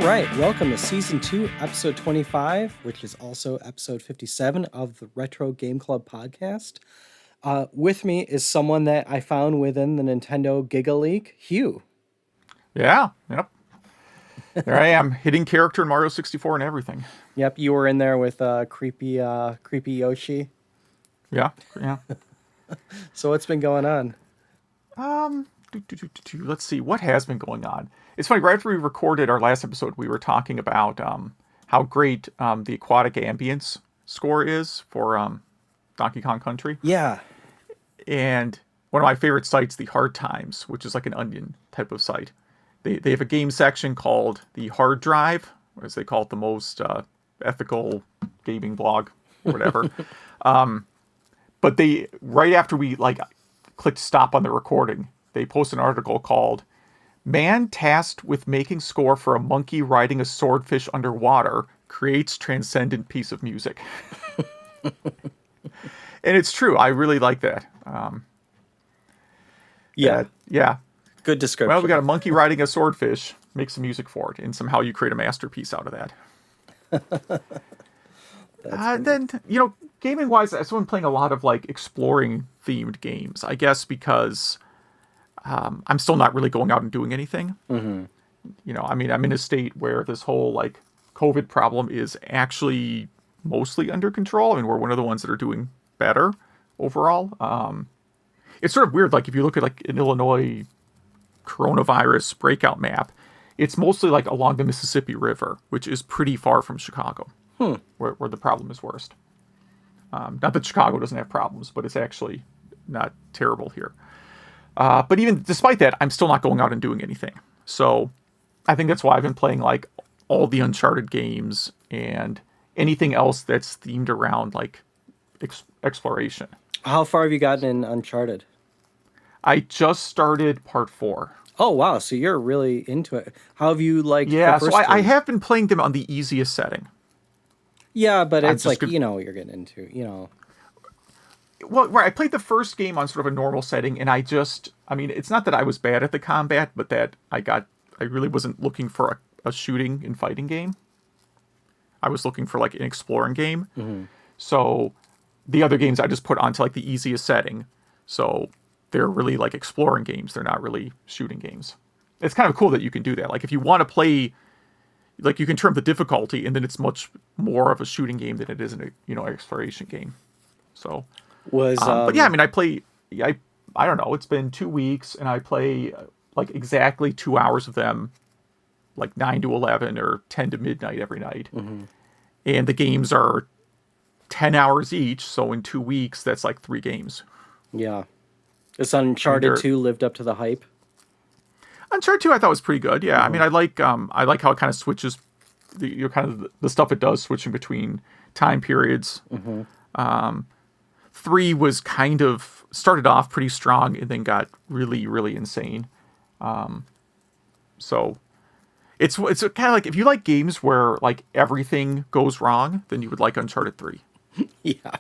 right, welcome to Season 2, Episode 25, which is also Episode 57 of the Retro Game Club podcast. With me is someone that I found within the Nintendo Giga League, Hugh. Yeah, yep. There I am, hitting character in Mario 64 and everything. Yep, you were in there with creepy Yoshi. Yeah. So what's been going on? Let's see, what has been going on? It's funny, right after we recorded our last episode, we were talking about how great the aquatic ambience score is for Donkey Kong Country. Yeah. And one of my favorite sites, the Hard Times, which is like an Onion type of site. They have a game section called the Hard Drive, or as they call it, the most ethical gaming blog, or whatever. But they, right after we clicked stop on the recording, they post an article called "Man Tasked with Making Score for a Monkey Riding a Swordfish Underwater Creates Transcendent Piece of Music." And it's true. I really like that. Yeah. Good description. Well, we got a monkey riding a swordfish. Make some music for it, and somehow you create a masterpiece out of that. Then, gaming-wise, I've been playing a lot of exploring-themed games. I guess because I'm still not really going out and doing anything. Mm-hmm. I'm in a state where this whole COVID problem is actually mostly under control. I mean, we're one of the ones that are doing better overall. It's sort of weird. If you look at an Illinois coronavirus breakout map, it's mostly along the Mississippi River, which is pretty far from Chicago, where the problem is worst. Not that Chicago doesn't have problems, but it's actually not terrible here. But even despite that, I'm still not going out and doing anything. So I think that's why I've been playing all the Uncharted games and anything else that's themed around exploration. How far have you gotten in Uncharted? I just started part 4. Oh, wow. So you're really into it. How have you Yeah, so I have been playing them on the easiest setting. Yeah, but it's what you're getting into, Well, right, I played the first game on sort of a normal setting, and it's not that I was bad at the combat, but that I really wasn't looking for a shooting and fighting game. I was looking for an exploring game. Mm-hmm. So the other games I just put onto the easiest setting. So they're really exploring games. They're not really shooting games. It's kind of cool that you can do that. If you want to play, you can turn the difficulty, and then it's much more of a shooting game than it is an exploration game. So but yeah, I play. I don't know. It's been 2 weeks, and I play exactly 2 hours of them, 9 to 11 or 10 to midnight every night. Mm-hmm. And the games are 10 hours each. So in 2 weeks, that's 3 games. Yeah. This Uncharted 2 lived up to the hype. Uncharted 2 I thought was pretty good. Yeah. Mm-hmm. I like how it kind of switches the stuff it does, switching between time periods. Mm-hmm. 3 was kind of started off pretty strong and then got really, really insane. So it's kind of if you like games where everything goes wrong, then you would like Uncharted 3. Yeah,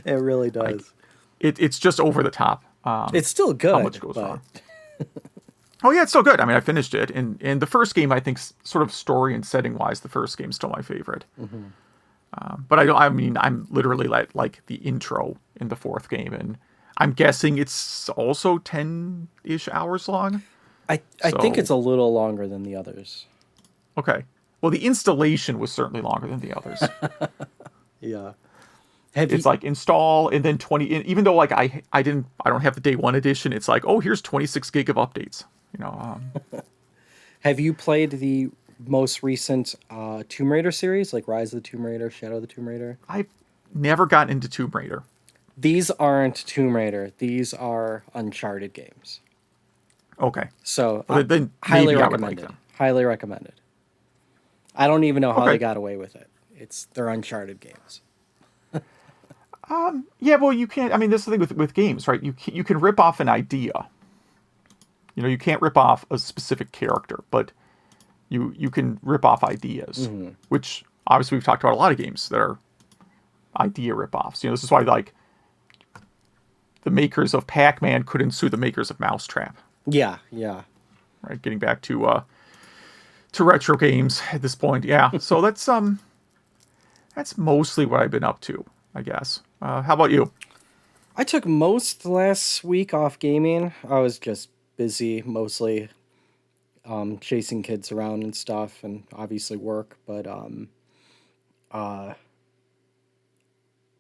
it really does. It's just over the top. It's still good. How much goes wrong? Oh yeah, it's still good. I finished it, and the first game, I think, sort of story and setting wise, the first game's still my favorite. Mm-hmm. But I'm literally like the intro in the 4th game, and I'm guessing it's also 10-ish hours long. I think it's a little longer than the others. Okay. Well, the installation was certainly longer than the others. Yeah. It's install and then 20. Even though I don't have the day 1 edition. It's here's 26 gig of updates. Have you played the most recent Tomb Raider series, Rise of the Tomb Raider, Shadow of the Tomb Raider? I've never gotten into Tomb Raider. These aren't Tomb Raider. These are Uncharted games. Okay. So then highly maybe recommended. I would like them. Highly recommended. I don't even know how they got away with it. They're Uncharted games. Yeah, well, you can't. This is the thing with games, right? You can rip off an idea. You can't rip off a specific character, but you can rip off ideas, mm-hmm. which obviously we've talked about a lot of games that are idea rip-offs. This is why the makers of Pac-Man couldn't sue the makers of Mousetrap. Yeah. Right, getting back to to retro games at this point. Yeah. So that's mostly what I've been up to, I guess. How about you? I took most last week off gaming. I was just busy, mostly chasing kids around and stuff, and obviously work. But uh,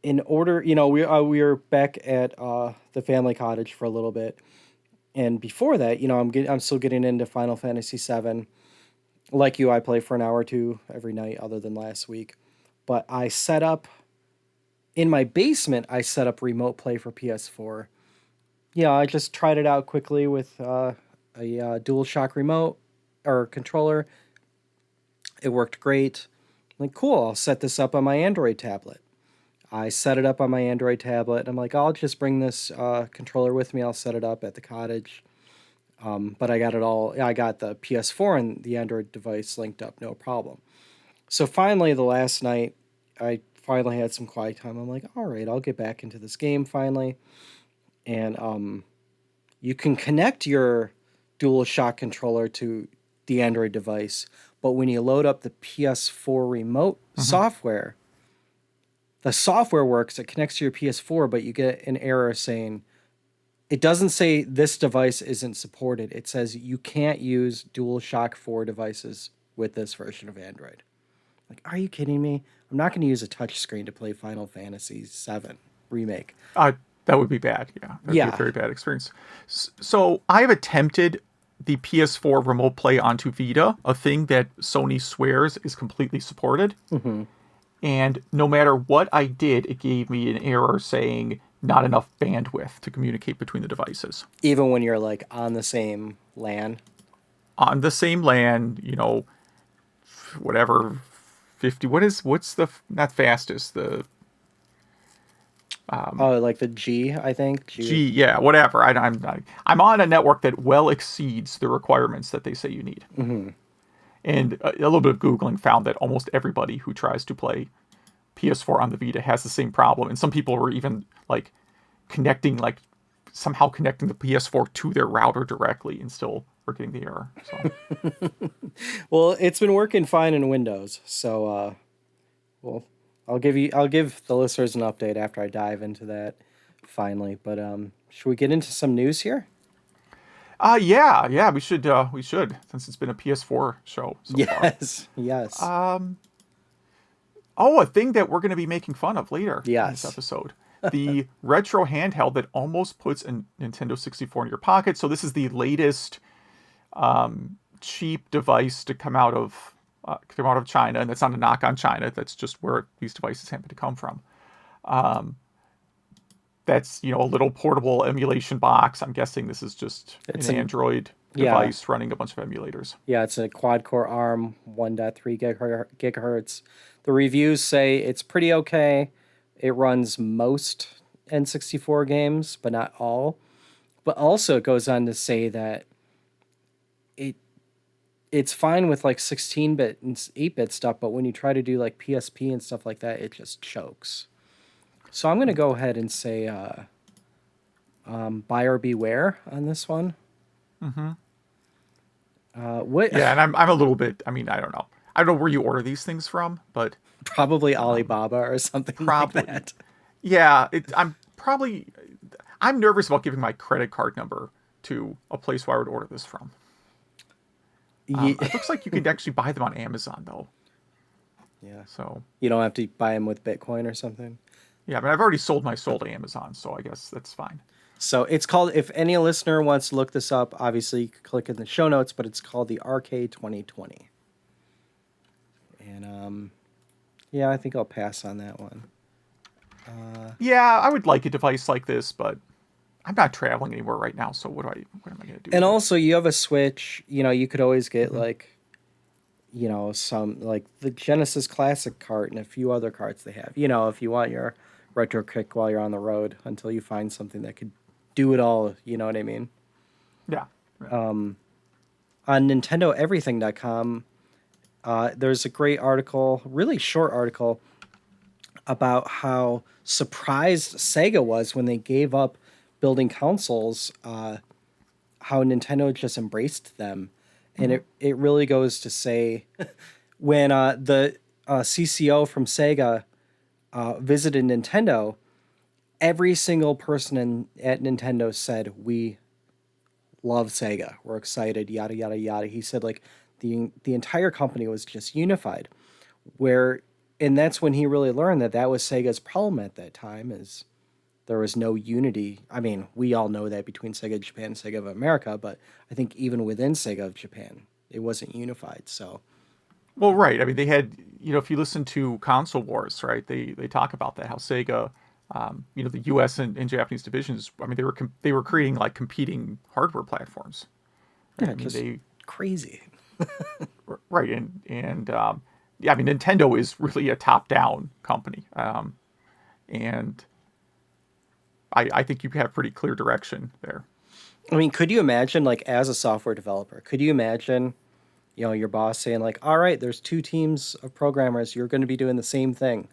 in order, we were back at the family cottage for a little bit, and before that, I'm still getting into Final Fantasy VII. Like you, I play for an hour or two every night, other than last week. But I set up in my basement. I set up remote play for PS4. Yeah, I just tried it out quickly with a DualShock remote or controller. It worked great. Like, cool, I'll set this up on my Android tablet. I set it up on my Android tablet. I'm like, I'll just bring this controller with me. I'll set it up at the cottage. But I got it all. I got the PS4 and the Android device linked up, no problem. So finally, the last night, I finally had some quiet time. I'm like, all right, I'll get back into this game finally. And you can connect your DualShock controller to the Android device, but when you load up the PS4 remote software, the software works. It connects to your PS4, but you get an error saying it doesn't say this device isn't supported. It says you can't use DualShock 4 devices with this version of Android. Like, are you kidding me? I'm not going to use a touchscreen to play Final Fantasy VII Remake. That would be bad. Yeah, that would be a Yeah. very bad experience. So I have attempted the PS4 remote play onto Vita, a thing that Sony swears is completely supported. And no matter what I did, it gave me an error saying not enough bandwidth to communicate between the devices. Even when you're like on the same LAN. On the same LAN, whatever, 50, what's the, not fastest, the Like the G, I think. G, yeah, whatever. I'm on a network that well exceeds the requirements that they say you need. And a little bit of Googling found that almost everybody who tries to play PS4 on the Vita has the same problem. And some people were even like somehow connecting the PS4 to their router directly and still were getting the error. So Well, it's been working fine in Windows, so well, I'll give the listeners an update after I dive into that finally. But should we get into some news here? yeah, we should since it's been a PS4 show so far. Yes. A thing that we're going to be making fun of later in Yes. this episode. The retro handheld that almost puts a Nintendo 64 in your pocket. So this is the latest cheap device to come out of China, and that's not a knock on China. That's just where these devices happen to come from. That's a little portable emulation box. I'm guessing this is just an Android device running a bunch of emulators. Yeah, it's a quad-core ARM, 1.3 gigahertz. The reviews say it's pretty okay. It runs most N64 games, but not all. But also it goes on to say that it's fine with like 16-bit and 8-bit stuff, but when you try to do like PSP and stuff like that, it just chokes. So I'm going to go ahead and say buyer beware on this one. What? Yeah, and I'm a little bit. I mean, I don't know. I don't know where you order these things from, but Probably Alibaba or something probably. like that. Yeah, I'm nervous about giving my credit card number to a place where I would order this from. It looks like you could actually buy them on Amazon though. Yeah. So You don't have to buy them with Bitcoin or something. yeah, I mean, I've already sold my soul to Amazon, so I guess that's fine. So it's called, if any listener wants to look this up, obviously you can click in the show notes, but it's called the RK2020. And yeah, I think I'll pass on that one. Yeah, I would like a device like this, but I'm not traveling anywhere right now, so what am I going to do? And also you have a Switch, you could always get like, some like the Genesis Classic cart and a few other carts they have. If you want your retro kick while you're on the road until you find something that could do it all, you know what I mean? Yeah. On NintendoEverything.com, there's a great article, really short article, about how surprised Sega was when they gave up building consoles, how Nintendo just embraced them. And it really goes to say when the CCO from Sega visited Nintendo, every single person at Nintendo said, "We love Sega. We're excited." Yada yada yada. He said like the entire company was just unified. Where, and that's when he really learned that that was Sega's problem at that time is there was no unity. I mean, we all know that between Sega of Japan and Sega of America, but I think even within Sega of Japan, it wasn't unified. So Well, right. I mean, they had, if you listen to Console Wars, right, they talk about that, how Sega, the U.S. and Japanese divisions, I mean, they were creating like competing hardware platforms. Right? yeah, I mean, just crazy. right, and yeah, I mean, Nintendo is really a top-down company, and I think you have pretty clear direction there. I mean, could you imagine like as a software developer, could you imagine your boss saying like, "All right, there's two teams of programmers. You're going to be doing the same thing.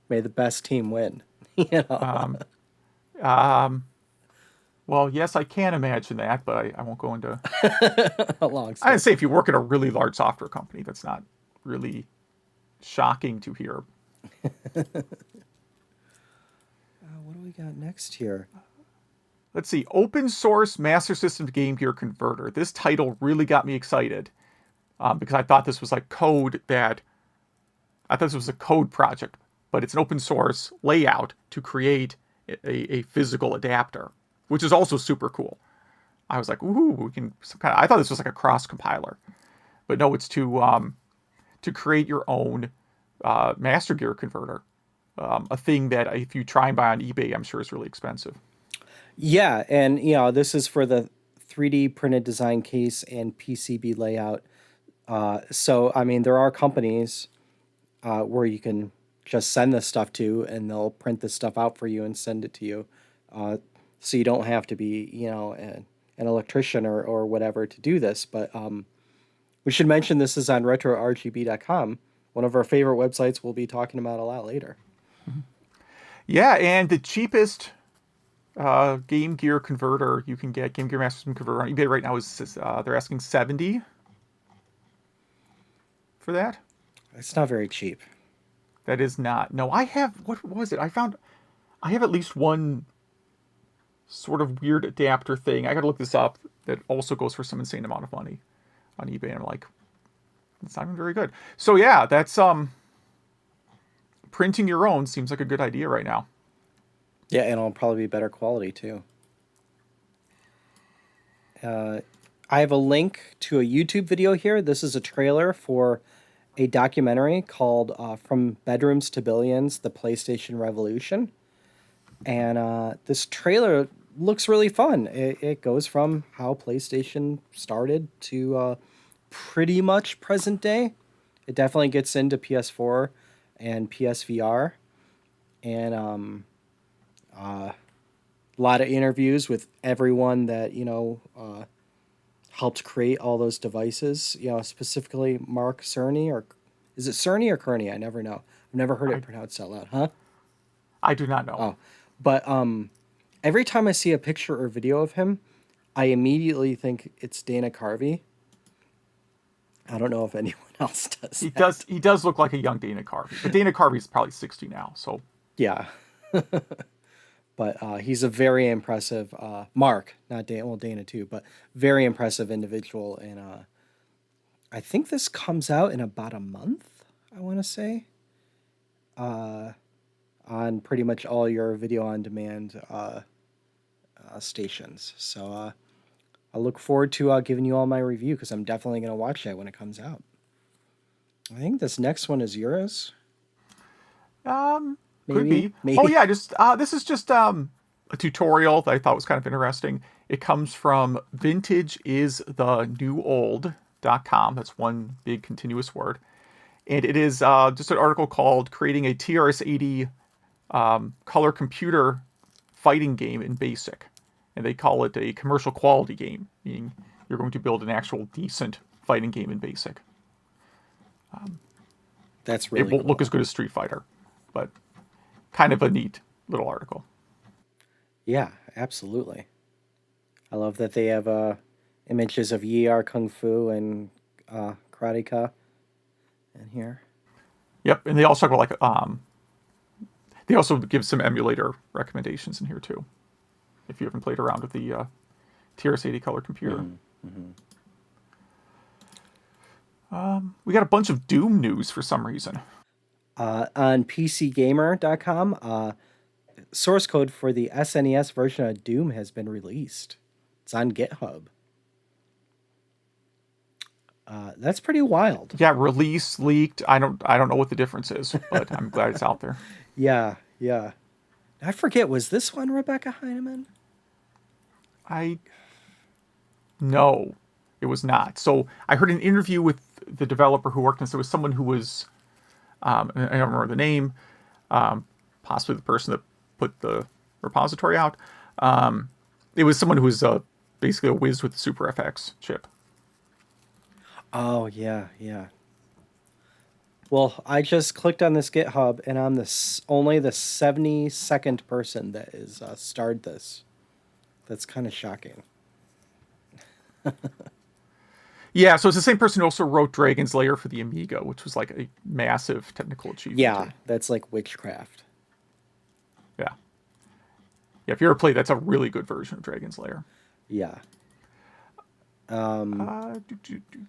May the best team win." you know, Um, um, well, yes, I can imagine that, but I won't go into. a long I'd story. say if you work at a really large software company, that's not really shocking to hear. What do we got next here? Let's see, open source Master System Game Gear Converter. This title really got me excited because I thought this was like I thought this was a code project, but it's an open source layout to create a physical adapter, which is also super cool. I was like, ooh, we can I thought this was like a cross compiler, but no, it's to create your own Master Gear converter, a thing that if you try and buy on eBay, I'm sure is really expensive. Yeah, and this is for the 3D printed design case and PCB layout. So I mean, there are companies where you can just send this stuff to, and they'll print this stuff out for you and send it to you. So you don't have to be, an electrician or whatever to do this. But we should mention this is on RetroRGB.com, one of our favorite websites we'll be talking about a lot later. Yeah, and the cheapest Game Gear converter you can get, Game Gear Master System converter on eBay right now is they're asking 70 for that. It's not very cheap. That is not. No, I have. What was it? I have at least one sort of weird adapter thing. I got to look this up. That also goes for some insane amount of money on eBay. And I'm like, it's not even very good. So yeah, that's printing your own seems like a good idea right now. Yeah, and it'll probably be better quality too. I have a link to a YouTube video here. This is a trailer for a documentary called From Bedrooms to Billions, The PlayStation Revolution. And this trailer looks really fun. It goes from how PlayStation started to pretty much present day. It definitely gets into PS4 and PSVR. And a lot of interviews with everyone that, helped create all those devices, specifically Mark Cerny, or is it Cerny or Kearney? I never know. I've never heard it pronounced out loud, huh? I do not know. Oh, but every time I see a picture or video of him, I immediately think it's Dana Carvey. I don't know if anyone else does. He does look like a young Dana Carvey, but Dana Carvey's probably 60 now. So Yeah. But he's a very impressive Mark, not Dana, well Dana too, but very impressive individual. And I think this comes out in about a month, I want to say, on pretty much all your video on demand stations. So I look forward to giving you all my review because I'm definitely going to watch that when it comes out. I think this next one is yours. Could be. Maybe. Oh yeah, just this is just a tutorial that I thought was kind of interesting. It comes from vintageisthenewOld.com. That's one big continuous word. And it is just an article called Creating a TRS-80 Color Computer Fighting Game in BASIC. And they call it a commercial quality game, meaning you're going to build an actual decent fighting game in BASIC. That's really It won't cool. look as good as Street Fighter, but kind of a neat little article. Yeah, absolutely. I love that they have images of Yi Kung Fu and Karateka in here. Yep, and they also talk about they also give some emulator recommendations in here too, if you haven't played around with the TRS-80 color computer. We got a bunch of Doom news for some reason. On PCGamer.com, source code for the SNES version of Doom has been released. It's on GitHub. That's pretty wild. Yeah, release leaked. I don't know what the difference is, but I'm glad it's out there. Yeah. I forget, was this one Rebecca Heineman? No, it was not. So I heard an interview with the developer who worked on this. It was someone who was, I don't remember the name, possibly the person that put the repository out. It was someone who was basically a whiz with the Super FX chip. Oh, yeah. Well, I just clicked on this GitHub, and I'm only the 72nd person that is starred this. That's kind of shocking. Yeah, so it's the same person who also wrote Dragon's Lair for the Amiga, which was like a massive technical achievement. Yeah, that's like witchcraft. Yeah, if you ever played, that's a really good version of Dragon's Lair. Yeah.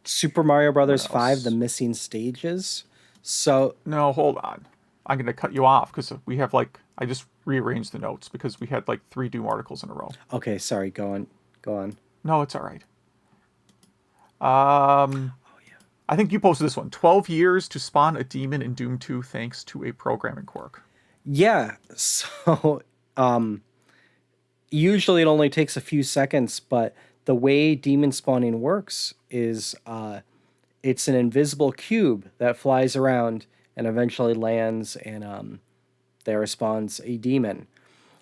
Super Mario Brothers 5: The Missing Stages. So no, hold on. I'm going to cut you off because we have I just rearranged the notes because we had 3 Doom articles in a row. Okay, sorry. Go on. No, it's all right. I think you posted this one. 12 years to spawn a demon in Doom 2 thanks to a programming quirk. Yeah. So, usually it only takes a few seconds, but the way demon spawning works is it's an invisible cube that flies around and eventually lands, and there spawns a demon.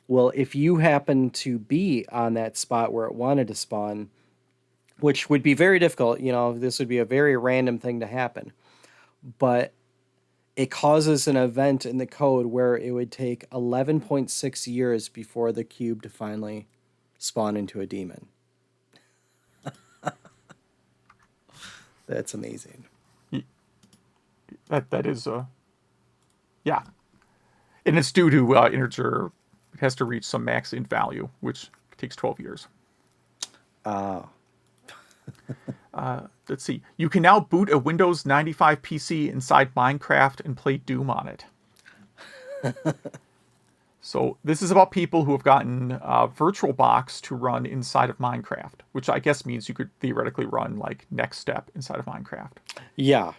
Well, if you happen to be on that spot where it wanted to spawn, which would be very difficult, this would be a very random thing to happen, but it causes an event in the code where it would take 11.6 years before the cube to finally spawn into a demon. That's amazing. That is yeah, and it's due to integer. It has to reach some max int value, which takes 12 years. Let's see. You can now boot a Windows 95 PC inside Minecraft and play Doom on it. So this is about people who have gotten VirtualBox to run inside of Minecraft, which I guess means you could theoretically run Next Step inside of Minecraft. Yeah.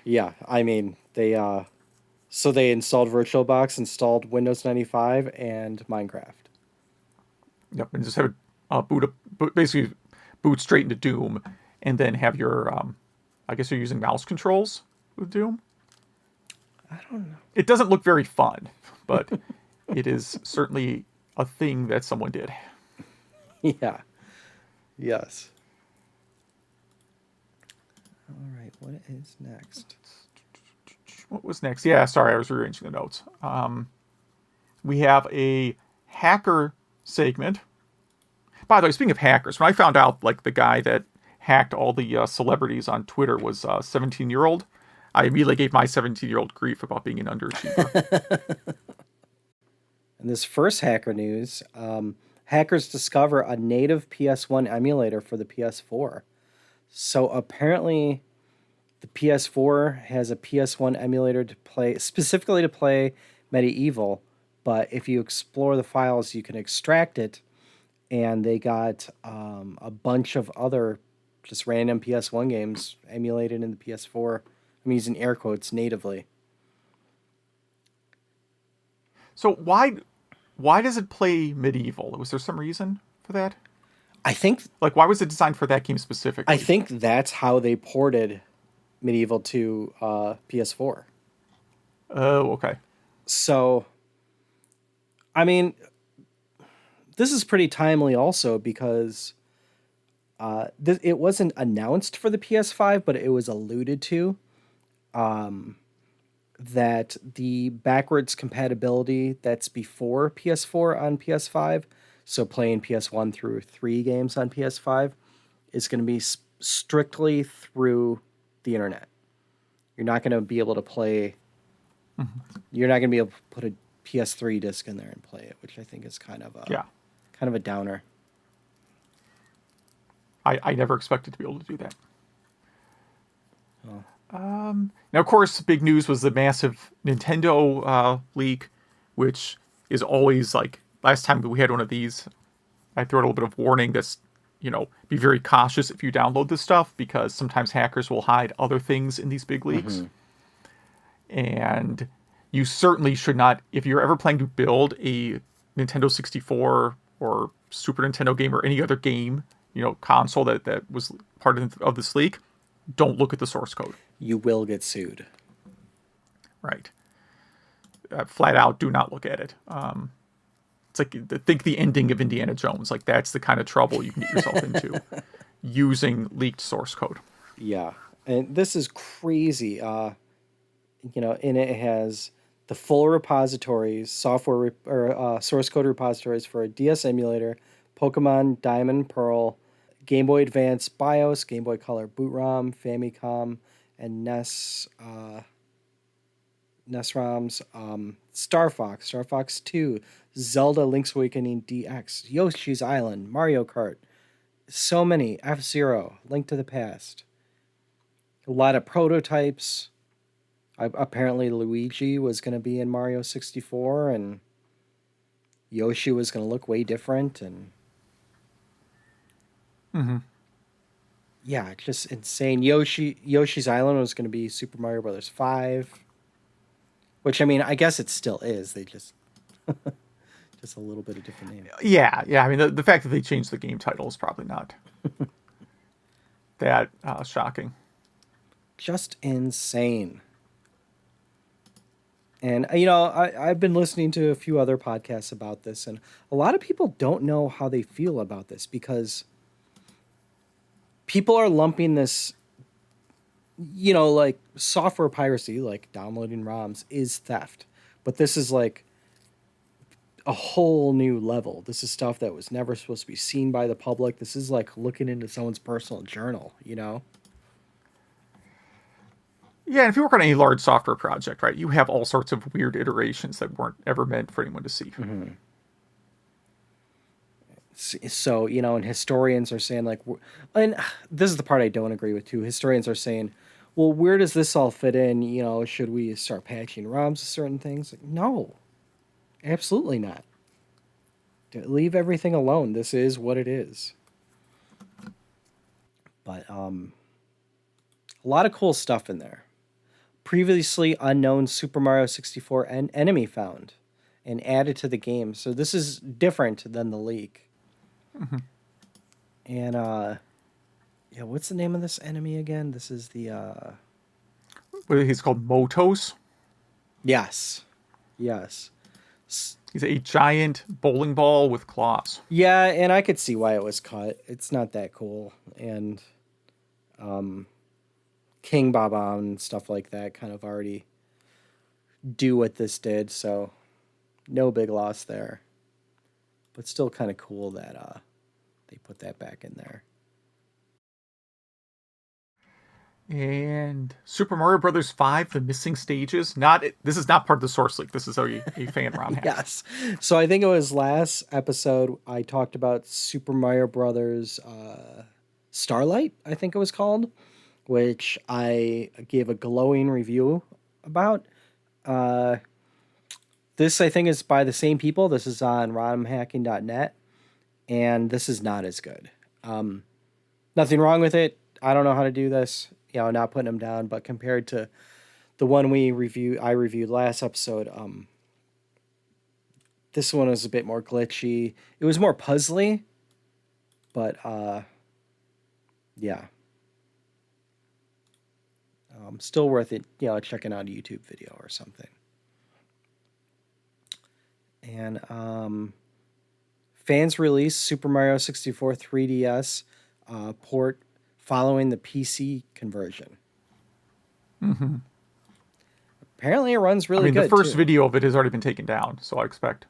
I mean, they installed VirtualBox, installed Windows 95 and Minecraft. Yep, and just have it basically boot straight into Doom, and then have your I guess you're using mouse controls with Doom. I don't know. It doesn't look very fun, but it is certainly a thing that someone did. Yeah. Yes. All right. What is next? What was next? Yeah, sorry, I was rearranging the notes. We have a hacker segment. By the way, speaking of hackers, when I found out the guy that hacked all the celebrities on Twitter was a 17-year-old, I immediately gave my 17-year-old grief about being an underachiever. In this first hacker news, hackers discover a native PS1 emulator for the PS4. So apparently the PS4 has a PS1 emulator specifically to play Medieval, but if you explore the files, you can extract it, and they got a bunch of other just random PS1 games emulated in the PS4. I'm using air quotes, natively. So why does it play Medieval? Was there some reason for that? I think why was it designed for that game specifically? I think that's how they ported Medieval to PS4. Oh, okay. So, I mean, this is pretty timely also because it wasn't announced for the PS5, but it was alluded to that the backwards compatibility that's before PS4 on PS5, so playing PS1 through 3 games on PS5, is going to be strictly through the internet. You're not going to be able to play. You're not going to be able to put a PS3 disc in there and play it, which I think is kind of a downer. I never expected to be able to do that. Now, of course, big news was the massive Nintendo leak, which is always like last time we had one of these. I threw out a little bit of warning that's, be very cautious if you download this stuff because sometimes hackers will hide other things in these big leaks. And you certainly should not, if you're ever planning to build a Nintendo 64 or Super Nintendo game or any other game, console that was part of this leak, don't look at the source code. You will get sued. Right. Flat out, do not look at it. It's like, think the ending of Indiana Jones. Like, that's the kind of trouble you can get yourself into using leaked source code. Yeah. And this is crazy. And it has the full repositories, software or source code repositories for a DS emulator, Pokemon Diamond Pearl, Game Boy Advance BIOS, Game Boy Color boot ROM, Famicom, and NES ROMs, Star Fox 2, Zelda Link's Awakening DX, Yoshi's Island, Mario Kart, so many, F-Zero, Link to the Past, a lot of prototypes. Apparently Luigi was going to be in Mario 64, and Yoshi was going to look way different, and yeah, just insane. Yoshi's Island was going to be Super Mario Brothers 5, which, I mean, I guess it still is. They just just a little bit of different name. Yeah. I mean, the fact that they changed the game title is probably not that shocking. Just insane. And, I've been listening to a few other podcasts about this, and a lot of people don't know how they feel about this because people are lumping this, like software piracy, like downloading ROMs, is theft. But this is like a whole new level. This is stuff that was never supposed to be seen by the public. This is like looking into someone's personal journal, Yeah, and if you work on any large software project, right, you have all sorts of weird iterations that weren't ever meant for anyone to see. So, and historians are saying, like, and this is the part I don't agree with, too. Historians are saying, well, where does this all fit in? Should we start patching ROMs to certain things? Like, no, absolutely not. Leave everything alone. This is what it is. But a lot of cool stuff in there. Previously unknown Super Mario 64 enemy found and added to the game. So this is different than the leak. And what's the name of this enemy again? This is the He's called Motos. Yes. He's a giant bowling ball with claws. Yeah, and I could see why it was cut. It's not that cool. And King Baba and stuff like that kind of already do what this did, so no big loss there. But still kind of cool that they put that back in there. And Super Mario Brothers 5, The Missing Stages. This is not part of the source leak. This is a fan ROM hack. Yes. So I think it was last episode I talked about Super Mario Brothers Starlight, I think it was called, which I gave a glowing review about. This, I think, is by the same people. This is on romhacking.net, and this is not as good. Nothing wrong with it. I don't know how to do this. Not putting them down, but compared to the one I reviewed last episode, this one was a bit more glitchy. It was more puzzly, but yeah. Still worth it, checking out a YouTube video or something. And fans release Super Mario 64 3DS port following the PC conversion. Apparently it runs really good. The first video of it has already been taken down, so I expect.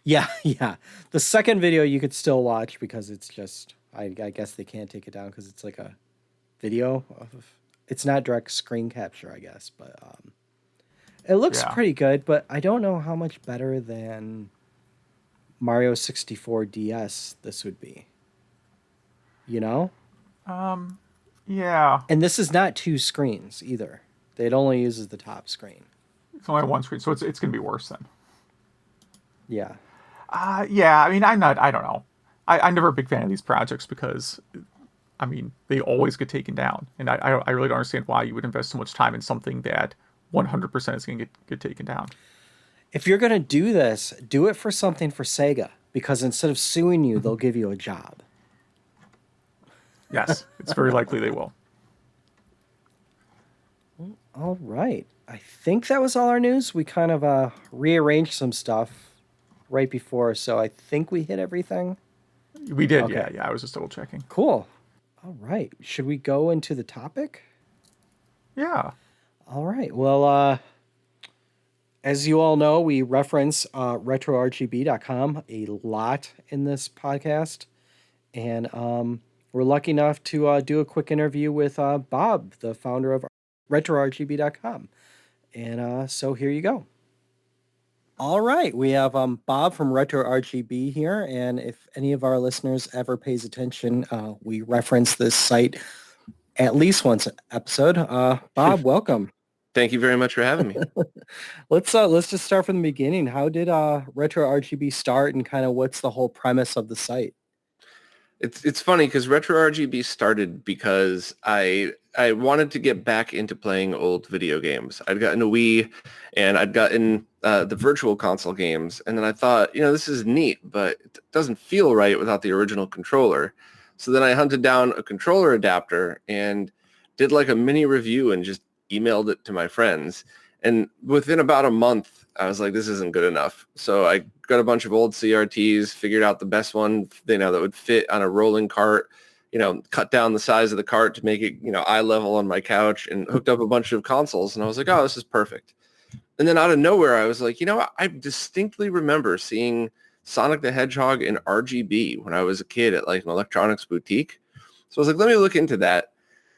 Yeah. The second video you could still watch because it's just I guess they can't take it down because it's like a video of. It's not direct screen capture, I guess, but it looks Yeah. pretty good. But I don't know how much better than Mario 64 DS this would be. You know, Yeah. and this is not two screens either. It only uses the top screen. It's only on one screen, so it's going to be worse then. Yeah. Yeah. I mean, I don't know. I'm never a big fan of these projects because, I mean, they always get taken down, and I really don't understand why you would invest so much time in something that 100% is going to get taken down. If you're gonna do this, do it for something for Sega because instead of suing you, they'll give you a job. Yes, it's very likely they will. All right. I think that was all our news. We kind of rearranged some stuff right before, so I think we hit everything. We did, Okay. yeah. I was just double checking. Cool. All right. Should we go into the topic? Yeah. All right. Well, as you all know, we reference RetroRGB.com a lot in this podcast. And we're lucky enough to do a quick interview with Bob, the founder of RetroRGB.com. And so here you go. All right, we have Bob from RetroRGB here, and if any of our listeners ever pays attention, we reference this site at least once an episode. Bob, welcome. Thank you very much for having me. Let's just start from the beginning. How did RetroRGB start, and kind of what's the whole premise of the site? It's funny because RetroRGB started because I wanted to get back into playing old video games. I'd gotten a Wii and I'd gotten the virtual console games, and then I thought, this is neat, but it doesn't feel right without the original controller. So then I hunted down a controller adapter and did like a mini review and just emailed it to my friends. And within about a month, I was like, this isn't good enough. So I got a bunch of old CRTs, figured out the best one, that would fit on a rolling cart, cut down the size of the cart to make it, eye level on my couch, and hooked up a bunch of consoles. And I was like, oh, this is perfect. And then out of nowhere, I was like, I distinctly remember seeing Sonic the Hedgehog in RGB when I was a kid at like an electronics boutique. So I was like, let me look into that.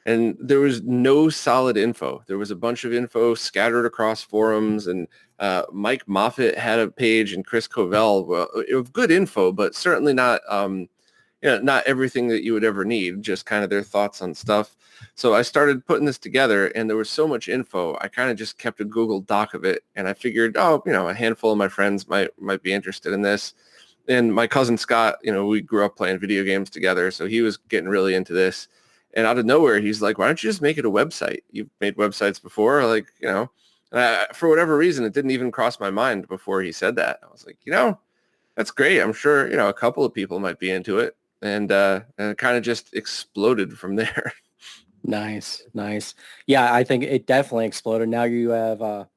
And there was no solid info. There was a bunch of info scattered across forums, and Mike Moffat had a page, and Chris Covell. Well, it was good info, but certainly not, not everything that you would ever need. Just kind of their thoughts on stuff. So I started putting this together, and there was so much info. I kind of just kept a Google Doc of it, and I figured, a handful of my friends might be interested in this. And my cousin Scott, we grew up playing video games together, so he was getting really into this. And out of nowhere, he's like, why don't you just make it a website? You've made websites before, like, for whatever reason, it didn't even cross my mind before he said that. I was like, that's great. I'm sure, a couple of people might be into it. And it kind of just exploded from there. Nice. Yeah, I think it definitely exploded. Now you have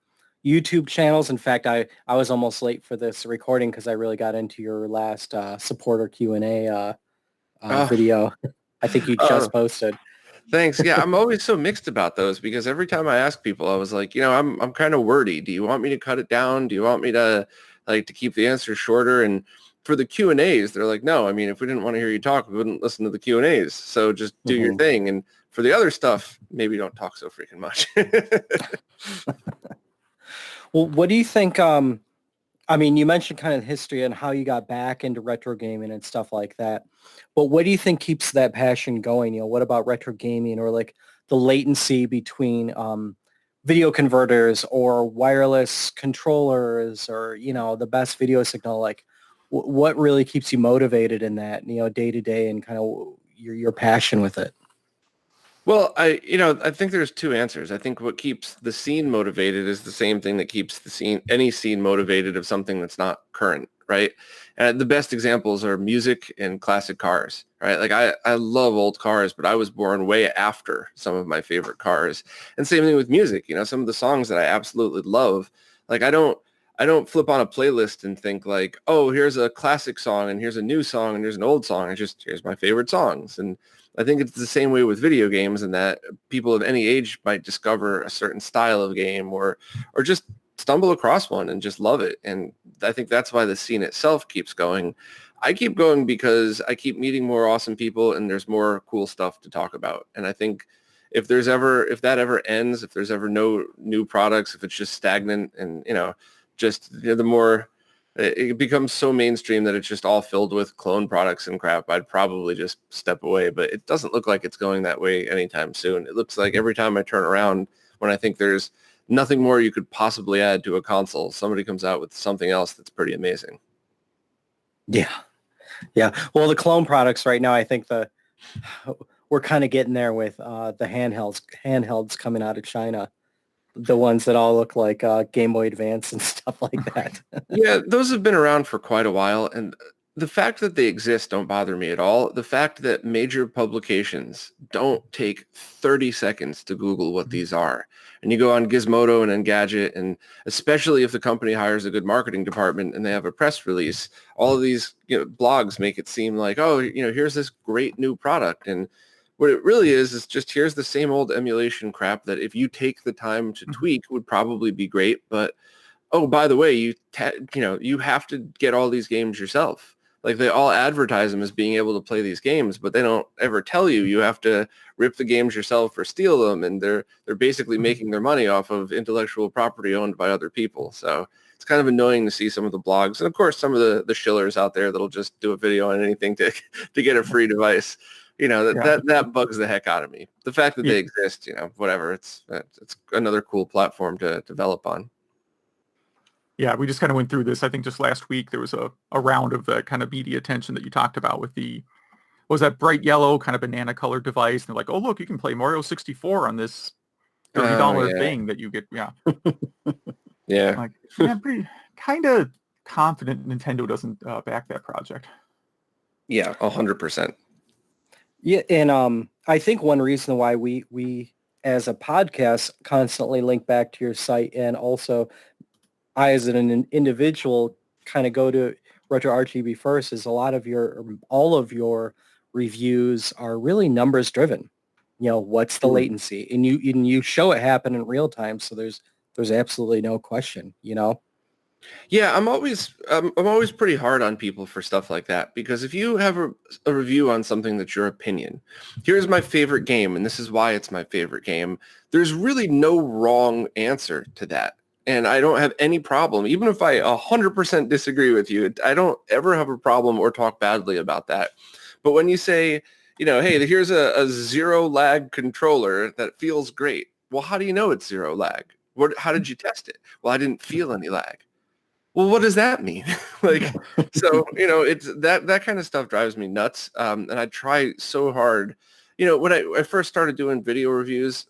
YouTube channels. In fact, I was almost late for this recording because I really got into your last supporter Q&A video. I think you just posted. Thanks. Yeah, I'm always so mixed about those because every time I ask people, I was like, I'm kind of wordy. Do you want me to cut it down? Do you want me to to keep the answers shorter? And for the Q&As, they're like, no, I mean, if we didn't want to hear you talk, we wouldn't listen to the Q&As. So just do your thing. And for the other stuff, maybe don't talk so freaking much. Well, what do you think? I mean, you mentioned kind of history and how you got back into retro gaming and stuff like that. But what do you think keeps that passion going? What about retro gaming, or like the latency between video converters or wireless controllers, or, the best video signal? Like what really keeps you motivated in that, day to day, and kind of your passion with it? Well, I think there's two answers. I think what keeps the scene motivated is the same thing that keeps any scene motivated of something that's not current, right? And the best examples are music and classic cars, right? Like I love old cars, but I was born way after some of my favorite cars. And same thing with music. Some of the songs that I absolutely love, like I don't flip on a playlist and think like, oh, here's a classic song and here's a new song and here's an old song. Here's my favorite songs. And I think it's the same way with video games, in that people of any age might discover a certain style of game or just stumble across one and just love it. And I think that's why the scene itself keeps going. I keep going because I keep meeting more awesome people and there's more cool stuff to talk about. And I think if that ever ends, if there's ever no new products, if it's just stagnant and, the more it becomes so mainstream that it's just all filled with clone products and crap, I'd probably just step away. But it doesn't look like it's going that way anytime soon. It looks like every time I turn around, when I think there's nothing more you could possibly add to a console, somebody comes out with something else that's pretty amazing. Yeah. Yeah. Well, the clone products right now, I think we're kind of getting there with the handhelds coming out of China. The ones that all look like Game Boy Advance and stuff like that. Yeah, those have been around for quite a while. And the fact that they exist don't bother me at all. The fact that major publications don't take 30 seconds to Google what these are. And you go on Gizmodo and Engadget, and especially if the company hires a good marketing department and they have a press release, all of these blogs make it seem like, oh, here's this great new product. And what it really is just here's the same old emulation crap that if you take the time to tweak would probably be great. But, oh, by the way, you have to get all these games yourself. Like they all advertise them as being able to play these games, but they don't ever tell you have to rip the games yourself or steal them. And they're basically making their money off of intellectual property owned by other people. So it's kind of annoying to see some of the blogs. And of course, some of the shillers out there that'll just do a video on anything to get a free device. That bugs the heck out of me. The fact that they exist, whatever. It's another cool platform to develop on. Yeah, we just kind of went through this. I think just last week there was a round of the kind of media attention that you talked about with what was that bright yellow kind of banana colored device? And they're like, oh, look, you can play Mario 64 on this $30 thing that you get. Yeah. Yeah. Like, I'm pretty kind of confident Nintendo doesn't back that project. Yeah, 100%. Yeah, and I think one reason why we as a podcast constantly link back to your site, and also I as an individual kind of go to RetroRGB first, is all of your reviews are really numbers driven. What's the latency, and you show it happen in real time, so there's absolutely no question. Yeah, I'm always pretty hard on people for stuff like that, because if you have a review on something that's your opinion, here's my favorite game, and this is why it's my favorite game, there's really no wrong answer to that. And I don't have any problem, even if I 100% disagree with you, I don't ever have a problem or talk badly about that. But when you say, hey, here's a zero lag controller that feels great. Well, how do you know it's zero lag? How did you test it? Well, I didn't feel any lag. Well, what does that mean? So, it's that kind of stuff drives me nuts. And I try so hard. When I first started doing video reviews,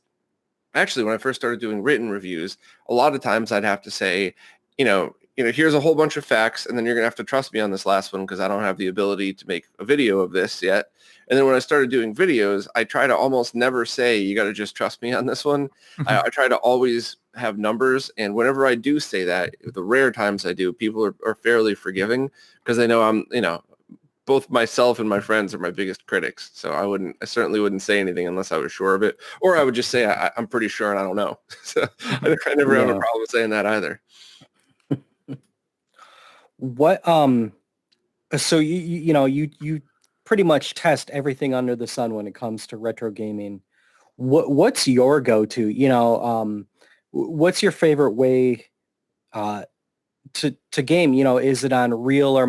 actually, when I first started doing written reviews, a lot of times I'd have to say, here's a whole bunch of facts, and then you're going to have to trust me on this last one because I don't have the ability to make a video of this yet. And then when I started doing videos, I try to almost never say, you got to just trust me on this one. I try to always have numbers. And whenever I do say that, the rare times I do, people are fairly forgiving because they know both myself and my friends are my biggest critics. So I certainly wouldn't say anything unless I was sure of it. Or I would just say, I'm pretty sure and I don't know. So I never have a problem saying that either. What, so you pretty much test everything under the sun when it comes to retro gaming. What's your go-to, what's your favorite way, to game? Is it on real or,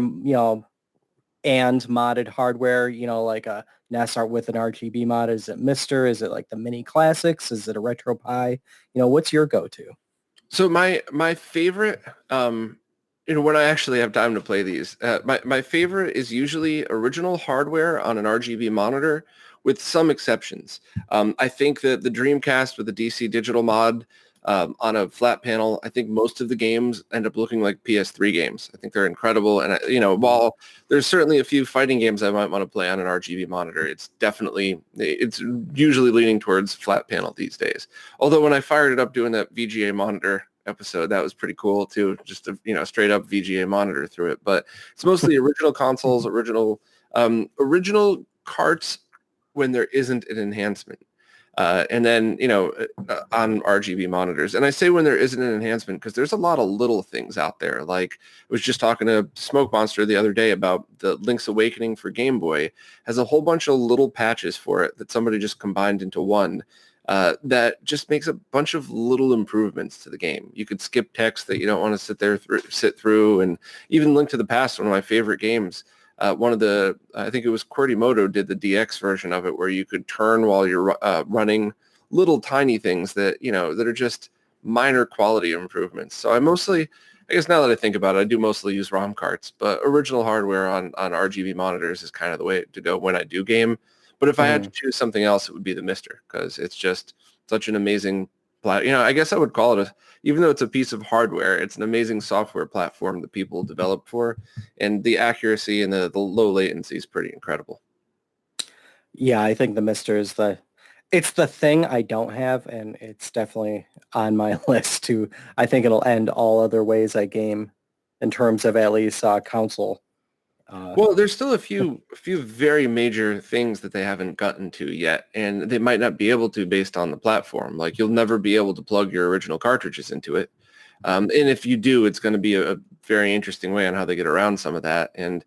and modded hardware, like a NES art with an RGB mod? Is it Mister? Is it like the mini classics? Is it a RetroPie? What's your go-to? So my favorite, when I actually have time to play these, my favorite is usually original hardware on an RGB monitor, with some exceptions. I think that the Dreamcast with the DC digital mod on a flat panel, I think most of the games end up looking like PS3 games. I think they're incredible. And, while there's certainly a few fighting games I might want to play on an RGB monitor, it's usually leaning towards flat panel these days. Although when I fired it up doing that VGA monitor episode, that was pretty cool too, just to, straight up VGA monitor through it. But it's mostly original consoles, original carts when there isn't an enhancement. And then, on RGB monitors. And I say when there isn't an enhancement because there's a lot of little things out there. Like I was just talking to Smoke Monster the other day about the Link's Awakening for Game Boy has a whole bunch of little patches for it that somebody just combined into one. That just makes a bunch of little improvements to the game. You could skip text that you don't want to sit through, and even Link to the Past, one of my favorite games. I think it was Quirtimoto did the DX version of it, where you could turn while you're running, little tiny things that that are just minor quality improvements. So I guess now that I think about it, I do mostly use ROM carts, but original hardware on RGB monitors is kind of the way to go when I do game. But if I had to choose something else, it would be the Mister, because it's just such an amazing I guess I would call it even though it's a piece of hardware, it's an amazing software platform that people develop for, and the accuracy and the low latency is pretty incredible. Yeah, I think the Mister is it's the thing I don't have, and it's definitely on my list too. I think it'll end all other ways I game in terms of at least console. Well, there's still a few very major things that they haven't gotten to yet, and they might not be able to based on the platform. Like you'll never be able to plug your original cartridges into it. And if you do, it's going to be a very interesting way on how they get around some of that. And,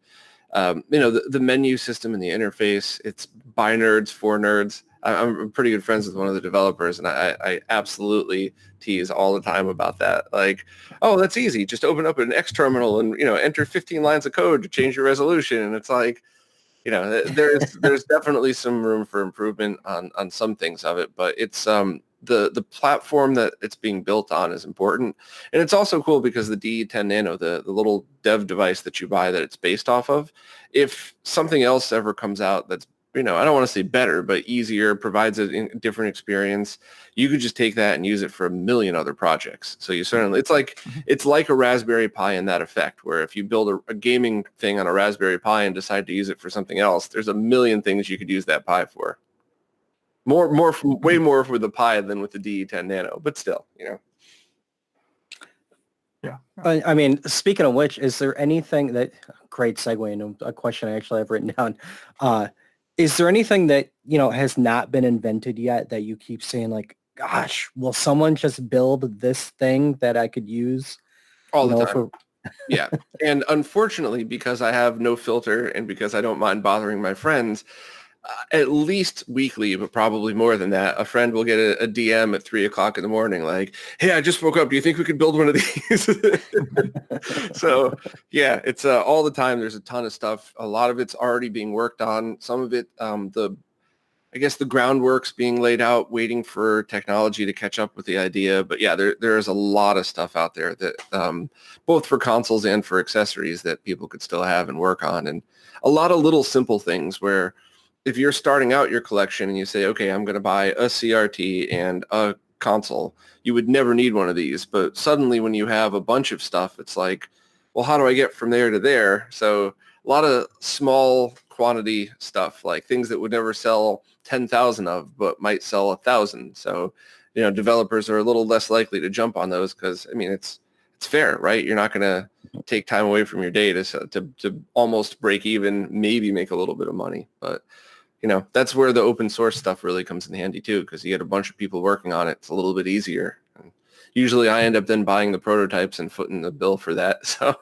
the menu system and the interface, it's by nerds for nerds. I'm pretty good friends with one of the developers, and I absolutely tease all the time about that. Like, oh, that's easy. Just open up an X terminal and, enter 15 lines of code to change your resolution. And it's like, there's definitely some room for improvement on some things of it, but it's the platform that it's being built on is important. And it's also cool because the DE10 Nano, the little dev device that you buy that it's based off of, if something else ever comes out that's, I don't want to say better, but easier, provides a different experience, you could just take that and use it for a million other projects. So it's like a Raspberry Pi in that effect, where if you build a gaming thing on a Raspberry Pi and decide to use it for something else, there's a million things you could use that Pi for. Way more for the Pi than with the DE10 Nano, but still, Yeah. I mean, speaking of which, is there anything great segue into a question I actually have written down. Is there anything that, has not been invented yet that you keep saying like, gosh, will someone just build this thing that I could use? All the time. Yeah. And unfortunately, because I have no filter and because I don't mind bothering my friends, at least weekly, but probably more than that, a friend will get a DM at 3:00 in the morning like, hey, I just woke up. Do you think we could build one of these? So, yeah, it's all the time. There's a ton of stuff. A lot of it's already being worked on. Some of it, I guess the groundwork's being laid out, waiting for technology to catch up with the idea. But yeah, there is a lot of stuff out there that both for consoles and for accessories that people could still have and work on. And a lot of little simple things where if you're starting out your collection and you say, okay, I'm going to buy a CRT and a console, you would never need one of these. But suddenly when you have a bunch of stuff, it's like, well, how do I get from there to there? So a lot of small quantity stuff, like things that would never sell 10,000 of, but might sell 1,000. So, developers are a little less likely to jump on those because, I mean, it's fair, right? You're not going to take time away from your day to almost break even, maybe make a little bit of money. But that's where the open source stuff really comes in handy too, because you get a bunch of people working on it. It's a little bit easier. And usually I end up then buying the prototypes and footing the bill for that. So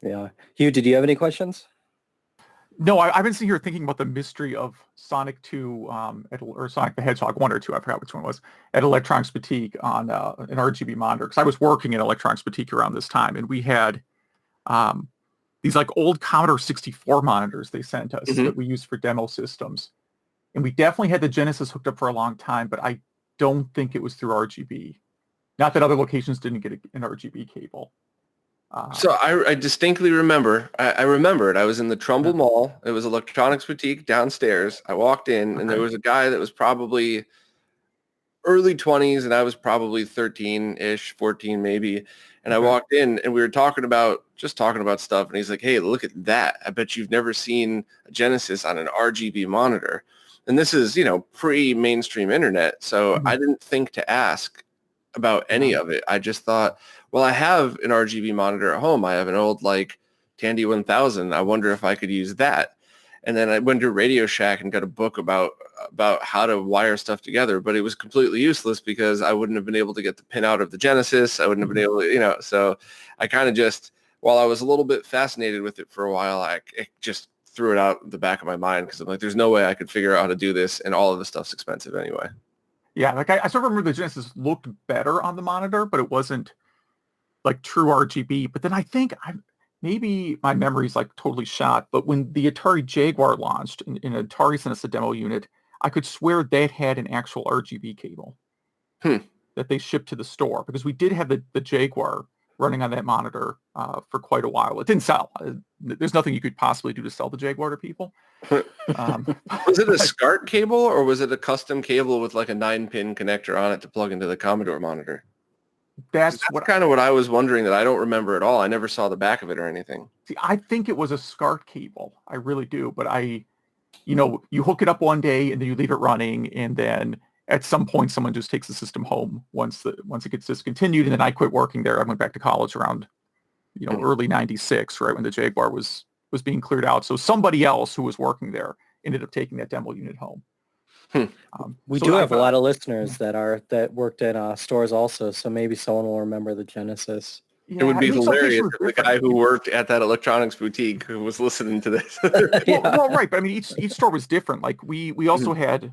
Yeah. Hugh, did you have any questions? No, I've been sitting here thinking about the mystery of Sonic 2 or Sonic the Hedgehog 1 or 2, I forgot which one it was, at Electronics Boutique on an RGB monitor. Because I was working at Electronics Boutique around this time, and we had these like old Commodore 64 monitors they sent us that we used for demo systems. And we definitely had the Genesis hooked up for a long time, but I don't think it was through RGB. Not that other locations didn't get an RGB cable. So I distinctly remember, I remember it. I was in the Trumbull Mall. It was Electronics Boutique downstairs. I walked in and there was a guy that was probably early 20s and I was probably 13-ish, 14 maybe. And I walked in and we were talking about stuff. And he's like, hey, look at that. I bet you've never seen a Genesis on an RGB monitor. And this is, pre-mainstream internet. So I didn't think to ask about any of it. I just thought, well, I have an RGB monitor at home. I have an old Tandy 1000. I wonder if I could use that. And then I went to Radio Shack and got a book about about how to wire stuff together, but it was completely useless because I wouldn't have been able to get the pin out of the Genesis. I wouldn't have been able to, so I kind of just, while I was a little bit fascinated with it for a while, I just threw it out the back of my mind because I'm like, there's no way I could figure out how to do this, and all of the stuff's expensive anyway. Yeah, like I sort of remember the Genesis looked better on the monitor, but it wasn't like true RGB. But then I think maybe my memory's like totally shot, but when the Atari Jaguar launched in Atari sent us a demo unit, I could swear that had an actual RGB cable that they shipped to the store, because we did have the Jaguar running on that monitor for quite a while. It didn't sell. There's nothing you could possibly do to sell the Jaguar to people. Was it a SCART cable, or was it a custom cable with like a 9-pin connector on it to plug into the Commodore monitor? That's kind of what I was wondering, that I don't remember at all. I never saw the back of it or anything. See, I think it was a SCART cable. I really do. But you hook it up one day and then you leave it running, and then at some point someone just takes the system home once it gets discontinued. And then I quit working there. I went back to college around early 96, right when the Jaguar was being cleared out. So somebody else who was working there ended up taking that demo unit home. We do have a lot of listeners that worked in stores also, so maybe someone will remember the Genesis. Yeah, it would be hilarious if the guy who worked at that electronics boutique who was listening to this. well, right, but I mean, each store was different. Like we also had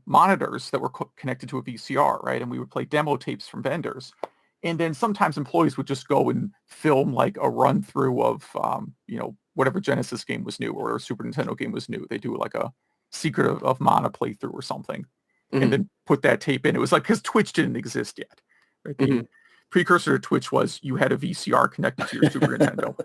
monitors that were connected to a VCR, right, and we would play demo tapes from vendors. And then sometimes employees would just go and film like a run through of whatever Genesis game was new or a Super Nintendo game was new. They do like a Secret of Mana playthrough or something, and then put that tape in. It was like, because Twitch didn't exist yet. Right? The precursor to Twitch was you had a VCR connected to your Super Nintendo.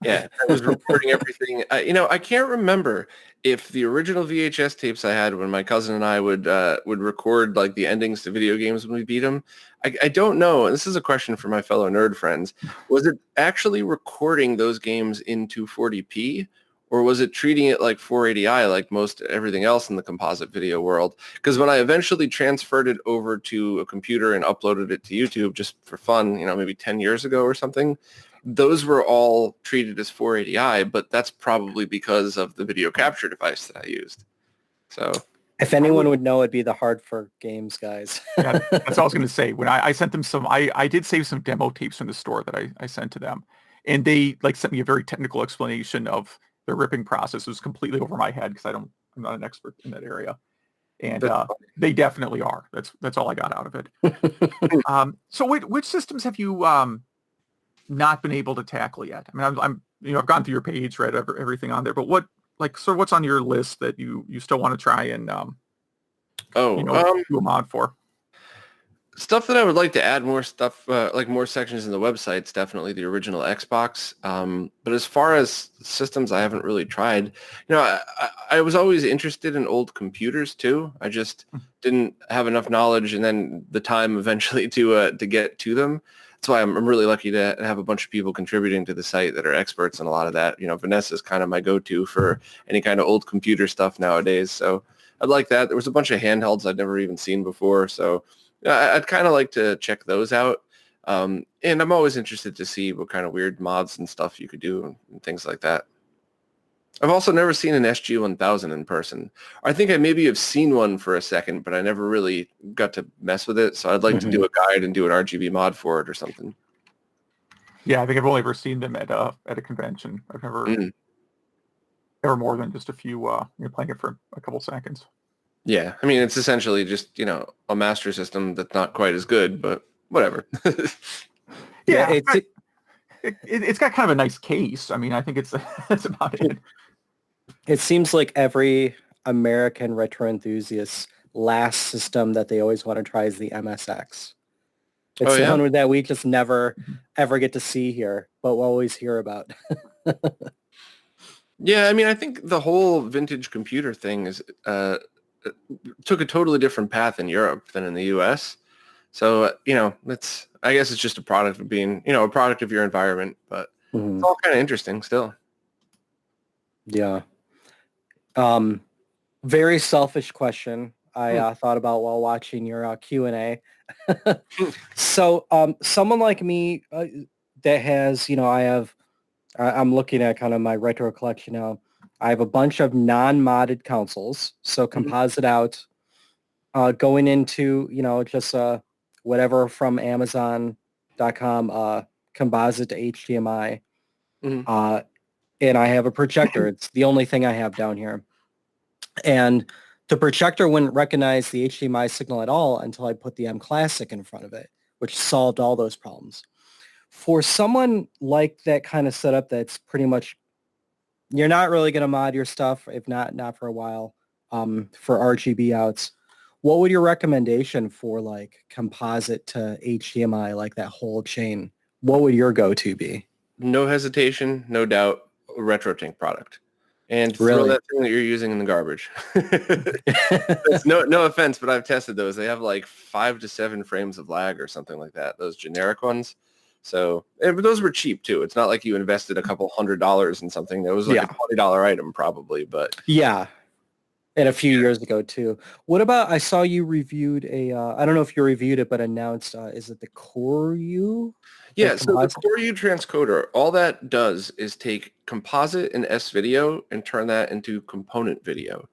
Yeah, I was recording everything. I can't remember if the original VHS tapes I had when my cousin and I would record like the endings to video games when we beat them. I don't know. And this is a question for my fellow nerd friends. Was it actually recording those games in 240p? Or was it treating it like 480i, like most everything else in the composite video world? Because when I eventually transferred it over to a computer and uploaded it to YouTube just for fun, maybe 10 years ago or something, those were all treated as 480i, but that's probably because of the video capture device that I used. So if anyone would know, it'd be the Hard for Games guys. Yeah, that's what I was going to say. When I sent them I did save some demo tapes from the store that I sent to them. And they sent me a very technical explanation of the ripping process. It was completely over my head because I'm not an expert in that area. And they definitely are. That's all I got out of it. So which systems have you not been able to tackle yet? I mean, I've gone through your page, read everything on there, but what's on your list that you still want to try and do a mod for? Stuff that I would like to add more stuff, like more sections in the website's definitely the original Xbox. But as far as systems I haven't really tried, I was always interested in old computers too. I just didn't have enough knowledge and then the time eventually to get to them. That's why I'm really lucky to have a bunch of people contributing to the site that are experts in a lot of that. Vanessa's kind of my go-to for any kind of old computer stuff nowadays. So I'd like that. There was a bunch of handhelds I'd never even seen before. So I'd kind of like to check those out. And I'm always interested to see what kind of weird mods and stuff you could do and things like that. I've also never seen an SG-1000 in person. I think I maybe have seen one for a second, but I never really got to mess with it. So I'd like to do a guide and do an RGB mod for it or something. Yeah, I think I've only ever seen them at a convention. I've never more than just a few, playing it for a couple seconds. Yeah, I mean, it's essentially just, a master system that's not quite as good, but whatever. Yeah, it's got kind of a nice case. I mean, I think that's about it. It seems like every American retro enthusiast's last system that they always want to try is the MSX. It's the one that we just never, ever get to see here, but we'll always hear about. Yeah, I mean, I think the whole vintage computer thing is took a totally different path in Europe than in the U.S. So, I guess it's just a product of being, a product of your environment, but it's all kind of interesting still. Yeah. Very selfish question I thought about while watching your Q&A. So someone like me that has, I'm looking at kind of my retro collection now. I have a bunch of non-modded consoles, so composite out, going into, just whatever from Amazon.com, composite to HDMI. And I have a projector. It's the only thing I have down here. And the projector wouldn't recognize the HDMI signal at all until I put the M Classic in front of it, which solved all those problems. For someone like that kind of setup, that's pretty much, you're not really going to mod your stuff, if not for a while, for RGB outs. What would your recommendation for like composite to HDMI, like that whole chain? What would your go-to be? No hesitation, no doubt, a RetroTink product. And throw Really? that thing that you're using in the garbage. It's no offense, but I've tested those. They have like 5 to 7 frames of lag or something like that, those generic ones. So, but those were cheap too. It's not like you invested a couple $100s in something. That was like a $20 item probably, but yeah. And a few years ago too. What about, I saw you reviewed I don't know if you reviewed it, but announced, is it the Koryu? Yeah, so the Koryu transcoder, all that does is take composite and S-video and turn that into component video.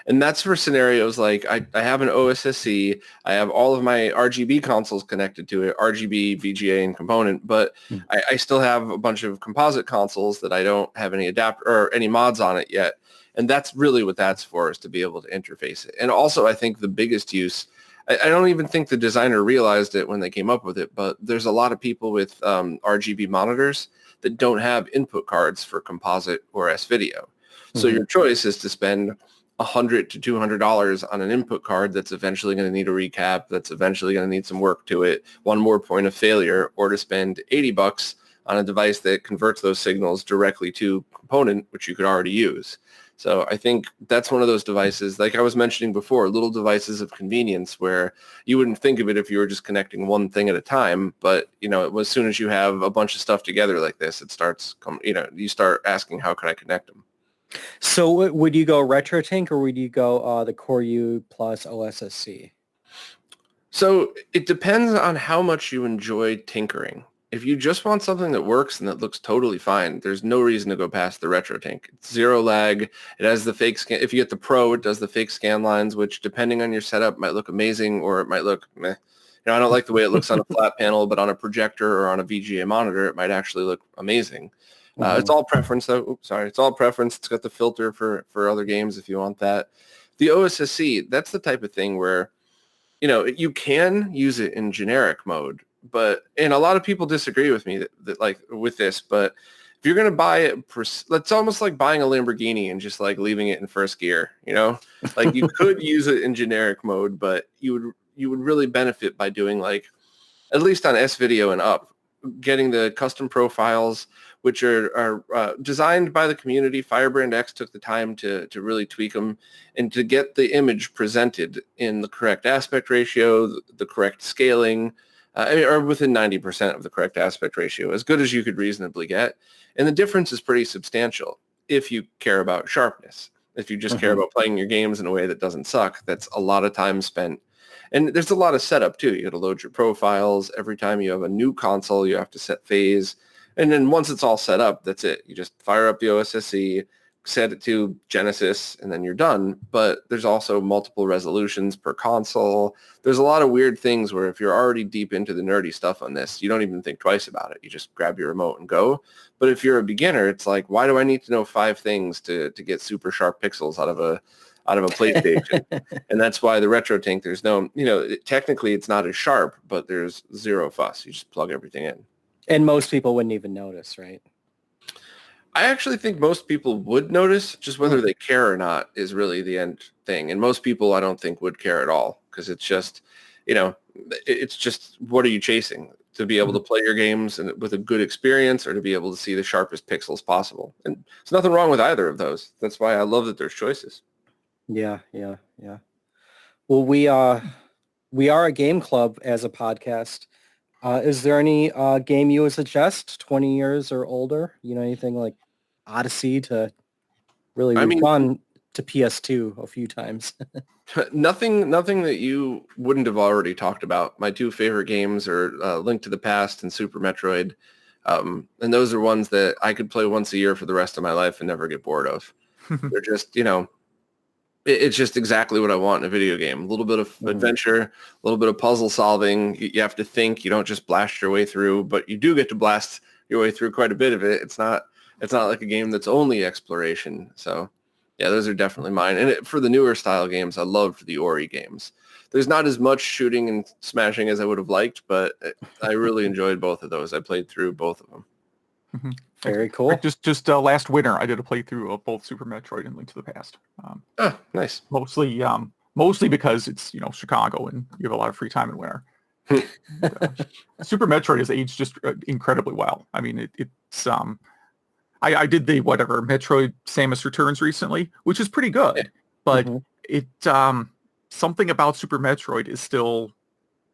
And that's for scenarios like I have an OSSC, I have all of my RGB consoles connected to it, RGB, VGA, and component, but I still have a bunch of composite consoles that I don't have any adapter or any mods on it yet. And that's really what that's for, is to be able to interface it. And also, I think the biggest use, I don't even think the designer realized it when they came up with it, but there's a lot of people with RGB monitors that don't have input cards for composite or S-video. So your choice is to spend $100 to $200 on an input card that's eventually going to need a recap, that's eventually going to need some work to it, one more point of failure, or to spend $80 on a device that converts those signals directly to component, which you could already use. So I think that's one of those devices, like I was mentioning before, little devices of convenience where you wouldn't think of it if you were just connecting one thing at a time. But, as soon as you have a bunch of stuff together like this, it starts, you start asking, how can I connect them? So would you go RetroTink, or would you go the Koryu plus OSSC? So it depends on how much you enjoy tinkering. If you just want something that works and that looks totally fine, there's no reason to go past the RetroTink. It's zero lag. It has the fake scan. If you get the Pro, it does the fake scan lines, which depending on your setup might look amazing or it might look meh. I don't like the way it looks on a flat panel, but on a projector or on a VGA monitor, it might actually look amazing. It's all preference, though. It's all preference. It's got the filter for other games if you want that. The OSSC, that's the type of thing where, you can use it in generic mode. And a lot of people disagree with me that like with this, but if you're going to buy it, it's almost like buying a Lamborghini and just like leaving it in first gear, like you could use it in generic mode, but you would really benefit by doing like, at least on S-video and up, getting the custom profiles, which are designed by the community. Firebrand X took the time to really tweak them and to get the image presented in the correct aspect ratio, the correct scaling, or within 90% of the correct aspect ratio, as good as you could reasonably get. And the difference is pretty substantial if you care about sharpness. If you just care about playing your games in a way that doesn't suck, that's a lot of time spent. And there's a lot of setup, too. You got to load your profiles. Every time you have a new console, you have to set phase. And then once it's all set up, that's it. You just fire up the OSSC, set it to Genesis, and then you're done. But there's also multiple resolutions per console. There's a lot of weird things where if you're already deep into the nerdy stuff on this, you don't even think twice about it. You just grab your remote and go. But if you're a beginner, it's like, why do I need to know 5 things to get super sharp pixels out of a PlayStation? And that's why the RetroTink, there's no, technically it's not as sharp, but there's zero fuss. You just plug everything in. And most people wouldn't even notice, right? I actually think most people would notice. Just whether they care or not is really the end thing. And most people, I don't think, would care at all, because it's just, it's just, what are you chasing? To be able to play your games and with a good experience, or to be able to see the sharpest pixels possible. And there's nothing wrong with either of those. That's why I love that there's choices. Yeah. Well, we are a game club as a podcast. Is there any game you would suggest, 20 years or older? Anything like Odyssey to really, we've gone to PS2 a few times. Nothing that you wouldn't have already talked about. My 2 favorite games are Link to the Past and Super Metroid. And those are ones that I could play once a year for the rest of my life and never get bored of. They're just, it's just exactly what I want in a video game. A little bit of adventure, a little bit of puzzle solving. You have to think. You don't just blast your way through, but you do get to blast your way through quite a bit of it. It's not like a game that's only exploration. So yeah, those are definitely mine. And for the newer style games, I loved the Ori games. There's not as much shooting and smashing as I would have liked, but I really enjoyed both of those. I played through both of them. Mm-hmm. Very cool. Just last winter, I did a playthrough of both Super Metroid and Link to the Past. Nice. Mostly because it's Chicago and you have a lot of free time in winter. Super Metroid has aged just incredibly well. I mean, it's I did the Metroid Samus Returns recently, which is pretty good, but it something about Super Metroid is still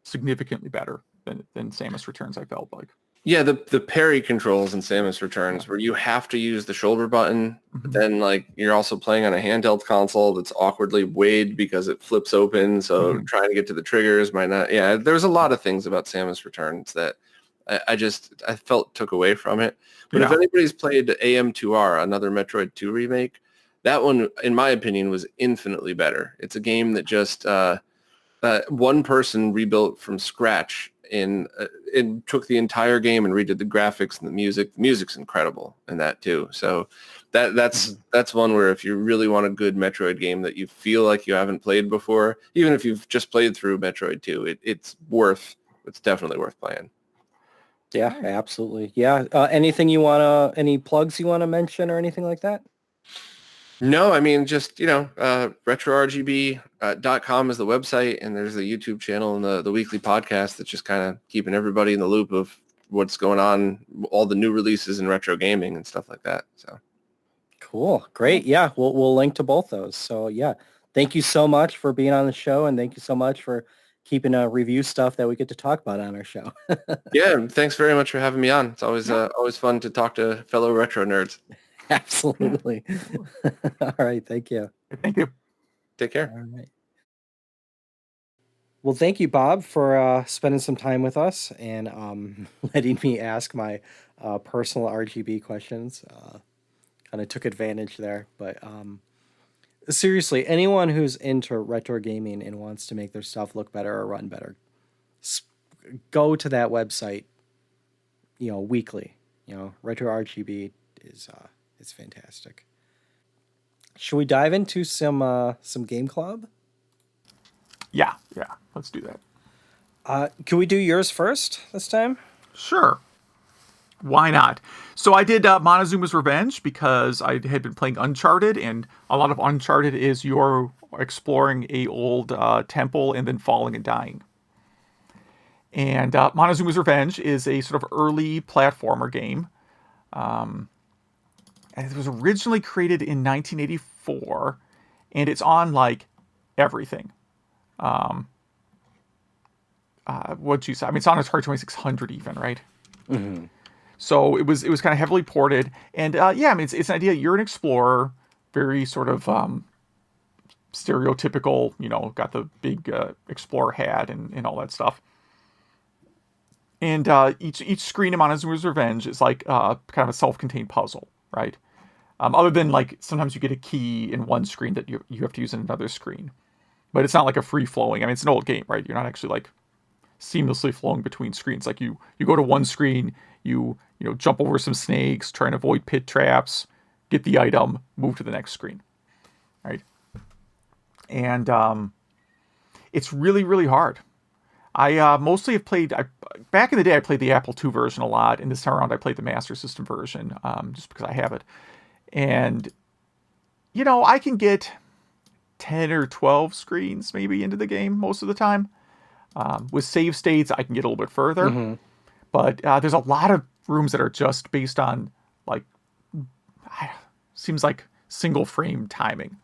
significantly better than Samus Returns. I felt like. Yeah, the parry controls in Samus Returns, where you have to use the shoulder button, but then you're also playing on a handheld console that's awkwardly weighed because it flips open. So trying to get to the triggers might not. Yeah, there's a lot of things about Samus Returns that I felt took away from it. But if anybody's played AM2R, another Metroid 2 remake, that one, in my opinion, was infinitely better. It's a game that just one person rebuilt from scratch and took the entire game and redid the graphics and the music. The music's incredible in that too. So that's one where if you really want a good Metroid game that you feel like you haven't played before, even if you've just played through Metroid 2, it's definitely worth playing. Yeah, absolutely. Yeah. Any plugs you want to mention or anything like that? No, I mean, just, RetroRGB.com is the website, and there's the YouTube channel and the weekly podcast that's just kind of keeping everybody in the loop of what's going on, all the new releases in retro gaming and stuff like that. So cool. Great. Yeah, we'll link to both those. So yeah, thank you so much for being on the show, and thank you so much for keeping review stuff that we get to talk about on our show. Yeah, thanks very much for having me on. It's always fun to talk to fellow retro nerds. Absolutely. All right. Thank you. Thank you. Take care. All right. Well, thank you, Bob, for spending some time with us and letting me ask my personal RGB questions. Kind of took advantage there. But seriously, anyone who's into retro gaming and wants to make their stuff look better or run better, go to that website, weekly. RetroRGB is... it's fantastic. Should we dive into some Game Club? Yeah, let's do that. Can we do yours first this time? Sure. Why not? So I did Montezuma's Revenge because I had been playing Uncharted, and a lot of Uncharted is you're exploring a old temple and then falling and dying. And Montezuma's Revenge is a sort of early platformer game. It was originally created in 1984, and it's on everything. What'd you say? I mean, it's on Atari 2600 even, right? Mm-hmm. So it was kind of heavily ported, and I mean, it's an idea. You're an explorer, very sort of stereotypical. Got the big explorer hat and all that stuff. And each screen in Montezuma's Revenge is kind of a self-contained puzzle, right? Other than sometimes you get a key in one screen that you have to use in another screen, but it's not like a free flowing. I mean, it's an old game, right? You're not actually seamlessly flowing between screens. You go to one screen, you jump over some snakes, try and avoid pit traps, get the item, move to the next screen, right? And it's really, really hard. I mostly have played. Back in the day, I played the Apple II version a lot, and this time around, I played the Master System version just because I have it. And, I can get 10 or 12 screens maybe into the game most of the time. With save states, I can get a little bit further. Mm-hmm. But there's a lot of rooms that are just based on, seems like single frame timing.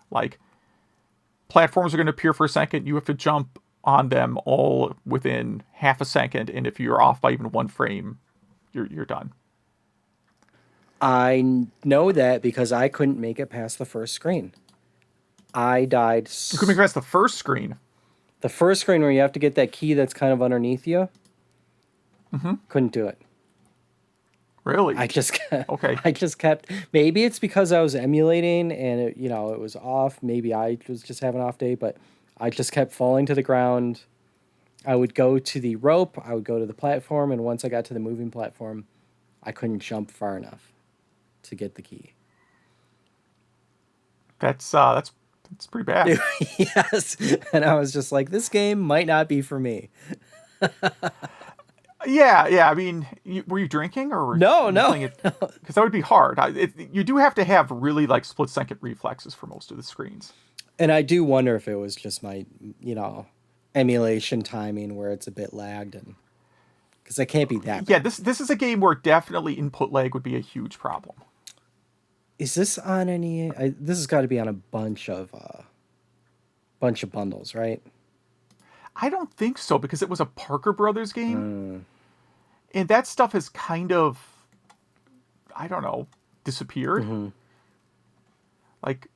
Platforms are going to appear for a second. You have to jump on them all within half a second. And if you're off by even one frame, you're done. I know that because I couldn't make it past the first screen. I died. You couldn't make it past the first screen? The first screen where you have to get that key that's kind of underneath you. Mm-hmm. Couldn't do it. Really? Okay. I just kept, maybe it's because I was emulating and it, you know, it was off. Maybe I was just having an off day, but I just kept falling to the ground. I would go to the rope, I would go to the platform, and once I got to the moving platform, I couldn't jump far enough to get the key. That's pretty bad. Yes. And I was just like, this game might not be for me. Yeah. I mean, were you drinking or were No, you no. playing it? Because that would be hard. You do have to have really like split-second reflexes for most of the screens. And I do wonder if it was just my, you know, emulation timing where it's a bit lagged, and because I can't be that Yeah, bad. this is a game where definitely input lag would be a huge problem. Is this on any? This has got to be on a bunch of bundles, right? I don't think so because it was a Parker Brothers game, and that stuff has kind of, I don't know, disappeared. Like,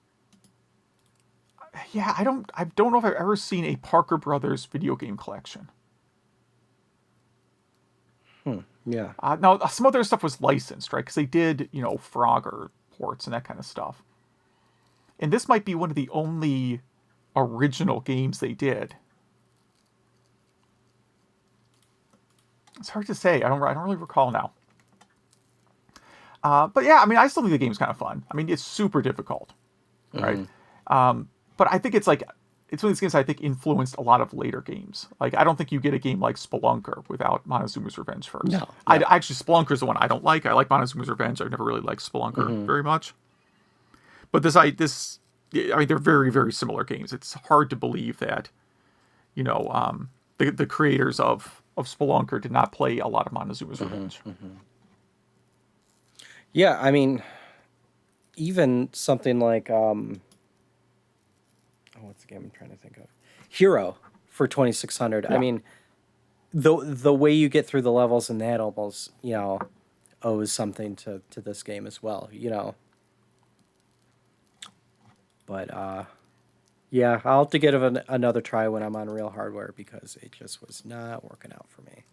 yeah, I don't know if I've ever seen a Parker Brothers video game collection. Yeah. Now, some other stuff was licensed, right? Because they did, you know, Frogger ports and that kind of stuff. And this might be one of the only original games they did. It's hard to say. I don't really recall now. But yeah, I mean, I still think the game's kind of fun. I mean, it's super difficult, right? But I think it's like, it's one of these games I think influenced a lot of later games. Like, I don't think you get a game like Spelunker without Montezuma's Revenge first. No. Actually, Spelunker's the one I don't like. I like Montezuma's Revenge. I've never really liked Spelunker very much. But I mean, they're very, very similar games. It's hard to believe that, you know, the creators of Spelunker did not play a lot of Montezuma's Revenge. Yeah, I mean, even something like what's the game I'm trying to think of? Hero for 2600. Yeah. I mean, the way you get through the levels in that almost, you know, owes something to this game as well, you know. But yeah, I'll have to give it another try when I'm on real hardware because it just was not working out for me.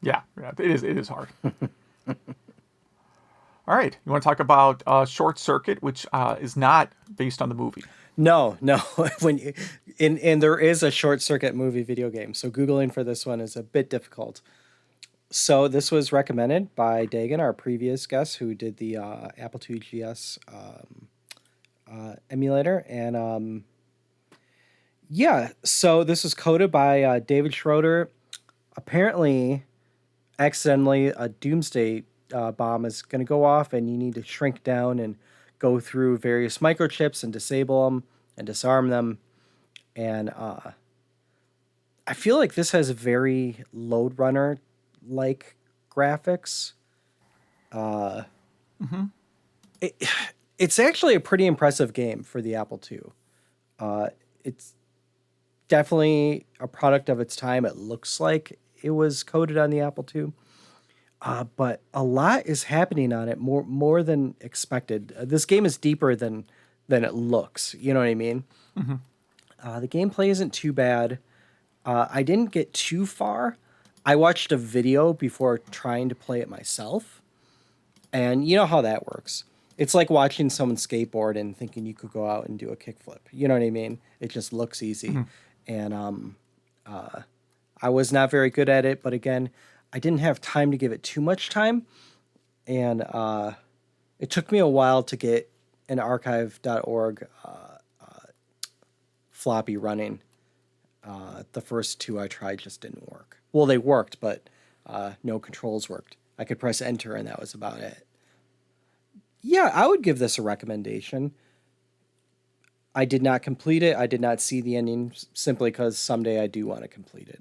Yeah, it is hard. All right, you want to talk about Short Circuit, which is not based on the movie. No. And there is a Short Circuit movie video game, so Googling for this one is a bit difficult. So this was recommended by Dagan, our previous guest, who did the Apple II GS emulator. And yeah, so this was coded by David Schroeder. Apparently, accidentally, a doomsday bomb is going to go off, and you need to shrink down and go through various microchips and disable them and disarm them. And I feel like this has very Lode Runner like graphics. It's actually a pretty impressive game for the Apple II. It's definitely a product of its time. It looks like it was coded on the Apple II. But a lot is happening on it, more than expected. This game is deeper than it looks. You know what I mean? The gameplay isn't too bad. I didn't get too far. I watched a video before trying to play it myself. And you know how that works. It's like watching someone skateboard and thinking you could go out and do a kickflip. You know what I mean? It just looks easy. And I was not very good at it. But again, I didn't have time to give it too much time. And it took me a while to get an archive.org floppy running. The first two I tried just didn't work. Well, they worked, but no controls worked. I could press enter and that was about it. Yeah, I would give this a recommendation. I did not complete it. I did not see the ending simply because someday I do want to complete it.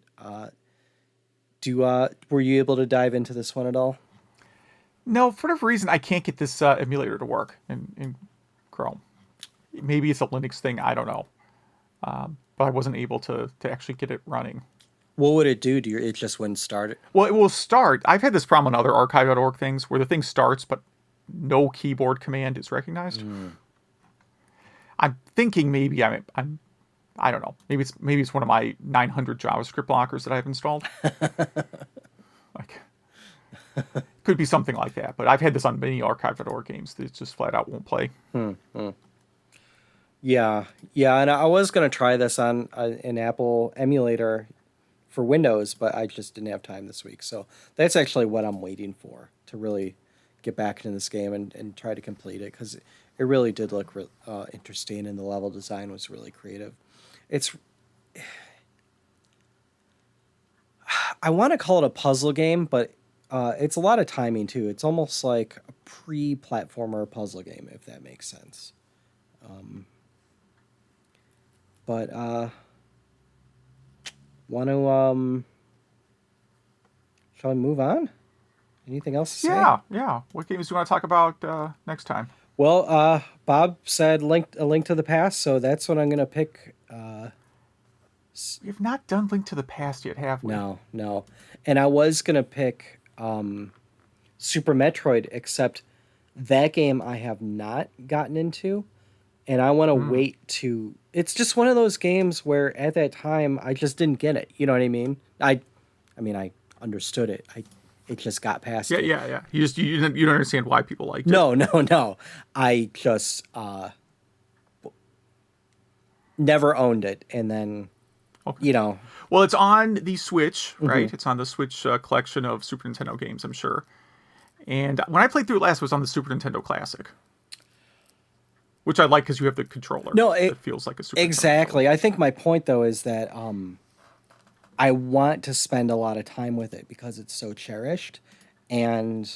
Were you able to dive into this one at all? No, for whatever reason, I can't get this emulator to work in Chrome. Maybe it's a Linux thing. I don't know. But I wasn't able to actually get it running. What would it do? It just wouldn't start? Well, it will start. I've had this problem on other archive.org things where the thing starts, but no keyboard command is recognized. I'm thinking maybe I don't know. Maybe it's one of my 900 JavaScript blockers that I've installed. Like, could be something like that. But I've had this on many archive.org games that just flat out won't play. Yeah, and I was gonna try this on an Apple emulator for Windows, but I just didn't have time this week. So that's actually what I'm waiting for, to really get back into this game and try to complete it, because it really did look interesting, and the level design was really creative. I want to call it a puzzle game, but it's a lot of timing too. It's almost like a pre-platformer puzzle game, if that makes sense. But want to shall we move on? Anything else to say? Yeah. What games do you want to talk about next time? Well, Bob said a link to the past, so that's what I'm going to pick. We have not done Link to the Past yet, have we? No. And I was going to pick Super Metroid, except that game I have not gotten into, and I want to wait to... It's just one of those games where at that time I just didn't get it. You know what I mean? I understood it. It just got past it. Yeah. You don't understand why people liked it. No. I just never owned it, and then Well, it's on the Switch, right? It's on the Switch collection of Super Nintendo games, I'm sure. And when I played through it last, it was on the Super Nintendo Classic, which I like because you have the controller. No, it feels like a Super exactly. Nintendo I think my point though is that I want to spend a lot of time with it because it's so cherished, and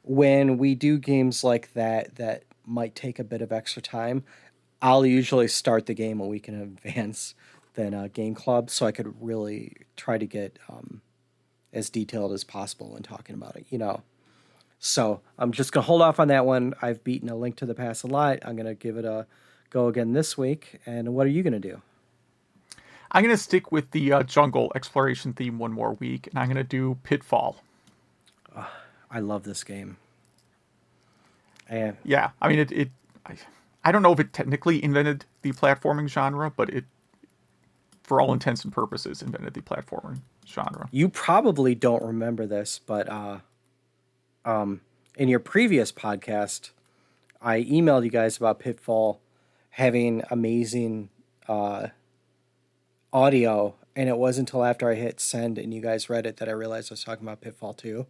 when we do games like that might take a bit of extra time, I'll usually start the game a week in advance than Game Club, so I could really try to get as detailed as possible when talking about it, So I'm just going to hold off on that one. I've beaten A Link to the Past a lot. I'm going to give it a go again this week. And what are you going to do? I'm going to stick with the jungle exploration theme one more week, and I'm going to do Pitfall. I love this game. Yeah, I mean, I don't know if it technically invented the platforming genre, but it, for all intents and purposes, invented the platforming genre. You probably don't remember this, but in your previous podcast, I emailed you guys about Pitfall having amazing audio, and it wasn't until after I hit send and you guys read it that I realized I was talking about Pitfall 2.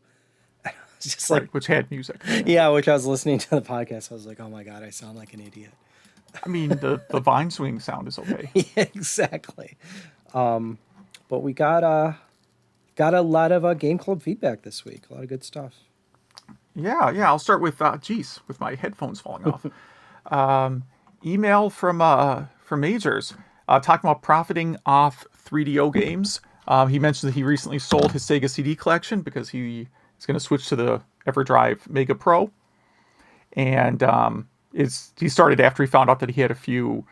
It's just like, which had music. Yeah, which I was listening to the podcast. I was like, oh my God, I sound like an idiot. I mean, the vine swing sound is okay. Yeah, exactly. But we got a lot of Game Club feedback this week. A lot of good stuff. Yeah. I'll start with with my headphones falling off. Email from Majors talking about profiting off 3DO games. He mentioned that he recently sold his Sega CD collection because he is going to switch to the EverDrive Mega Pro, and he started after he found out that he had a few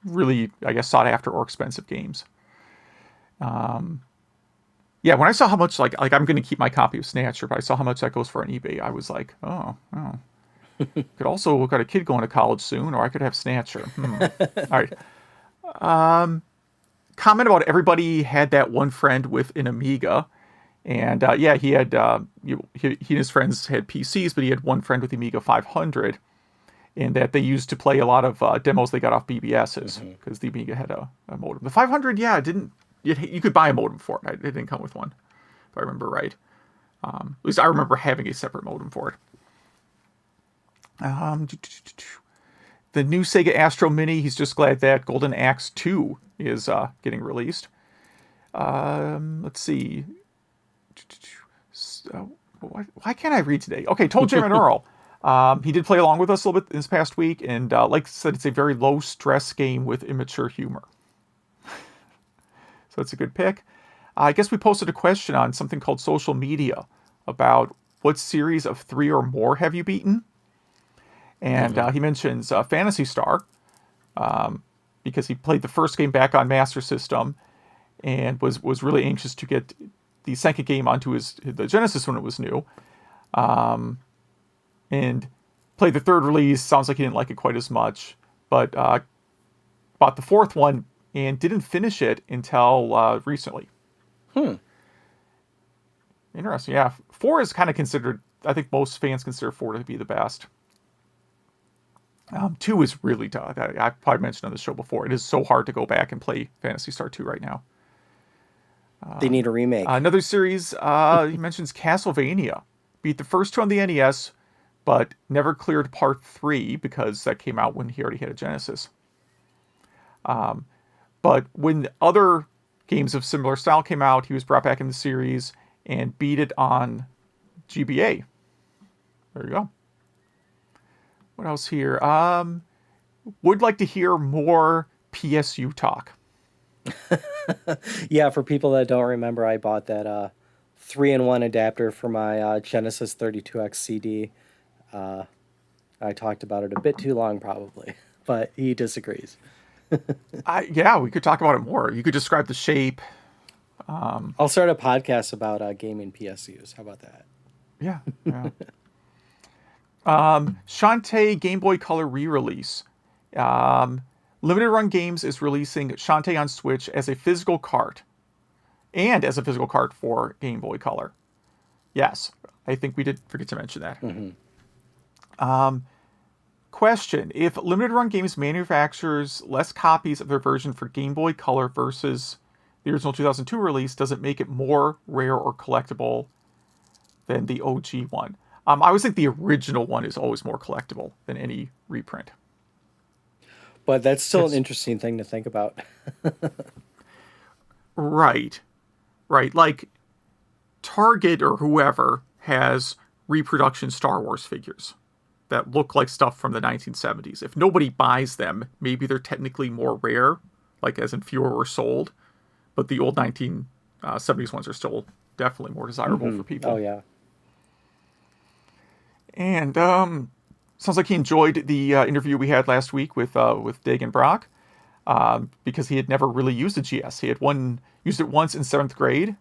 really, I guess, sought after or expensive games. Yeah, when I saw how much, like I'm going to keep my copy of Snatcher, but I saw how much that goes for on eBay, I was like, oh. Could also got a kid going to college soon, or I could have Snatcher. All right. Comment about everybody had that one friend with an Amiga, and he had he and his friends had PCs, but he had one friend with the Amiga 500, and that they used to play a lot of demos they got off BBSs because the Amiga had a modem. The 500, you could buy a modem for it. It didn't come with one, if I remember right. At least I remember having a separate modem for it. The new Sega Astro Mini, he's just glad that Golden Axe 2 is getting released. Let's see. Why can't I read today? Okay, Told Jim and Earl. He did play along with us a little bit this past week, and like I said, it's a very low-stress game with immature humor. So that's a good pick. I guess we posted a question on something called social media about what series of 3 or more have you beaten? And he mentions Phantasy Star, because he played the first game back on Master System and was really anxious to get the second game onto the Genesis when it was new. And played the third release. Sounds like he didn't like it quite as much, but bought the fourth one and didn't finish it until recently. Interesting. Yeah, 4 is kind of considered. I think most fans consider 4 to be the best. 2 is really tough. I've probably mentioned on the show before. It is so hard to go back and play Phantasy Star 2 right now. They need a remake. Another series, he mentions Castlevania. Beat the first 2 on the NES, but never cleared part 3 because that came out when he already had a Genesis. But when other games of similar style came out, he was brought back in the series and beat it on GBA. There you go. What else here? Would like to hear more PSU talk. Yeah, for people that don't remember, I bought that 3-in-1 adapter for my Genesis 32X CD. I talked about it a bit too long, probably, but he disagrees. Yeah, we could talk about it more. You could describe the shape. I'll start a podcast about gaming PSUs. How about that? Yeah. Shantae Game Boy Color re-release. Limited Run Games is releasing Shantae on Switch as a physical cart. And as a physical cart for Game Boy Color. Yes, I think we did forget to mention that. Mm-hmm. Question. If Limited Run Games manufactures less copies of their version for Game Boy Color versus the original 2002 release, does it make it more rare or collectible than the OG one? I always think the original one is always more collectible than any reprint. But that's still an interesting thing to think about. Right. Like, Target or whoever has reproduction Star Wars figures that look like stuff from the 1970s. If nobody buys them, maybe they're technically more rare, like as in fewer were sold. But the old 1970s ones are still definitely more desirable for people. Oh, yeah. And sounds like he enjoyed the interview we had last week with Dagan Brock, because he had never really used a GS. He had used it once in 7th grade.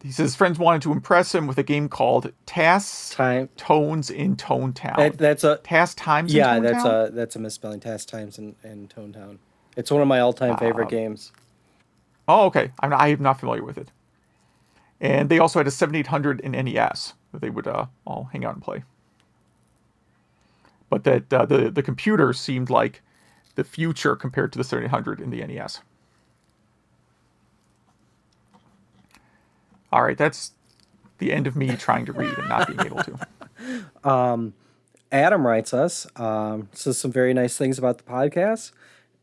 He says friends wanted to impress him with a game called Tones in Tone Town. That's a Task Times in Tone Town? That's a misspelling. Task Times in Tone Town. It's one of my all-time favorite games. Oh, okay. I am not familiar with it. And they also had a 7800 in NES that they would all hang out and play. But that the computer seemed like the future compared to the 7800 in the NES. All right, that's the end of me trying to read and not being able to. Adam writes us, says some very nice things about the podcast,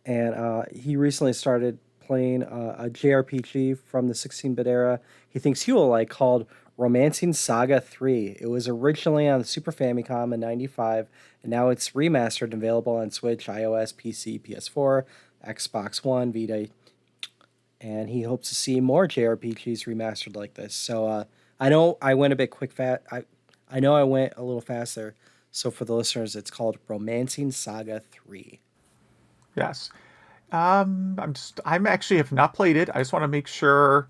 and he recently started playing a JRPG from the 16-bit era he thinks you will like, called Romancing Saga 3. It was originally on the Super Famicom in 95, and now it's remastered and available on Switch, iOS, PC, PS4, Xbox One, Vita, and he hopes to see more JRPGs remastered like this. So I know I went a bit I know I went a little fast there. So for the listeners, it's called Romancing Saga 3. Yes. I'm actually have not played it. I just want to make sure.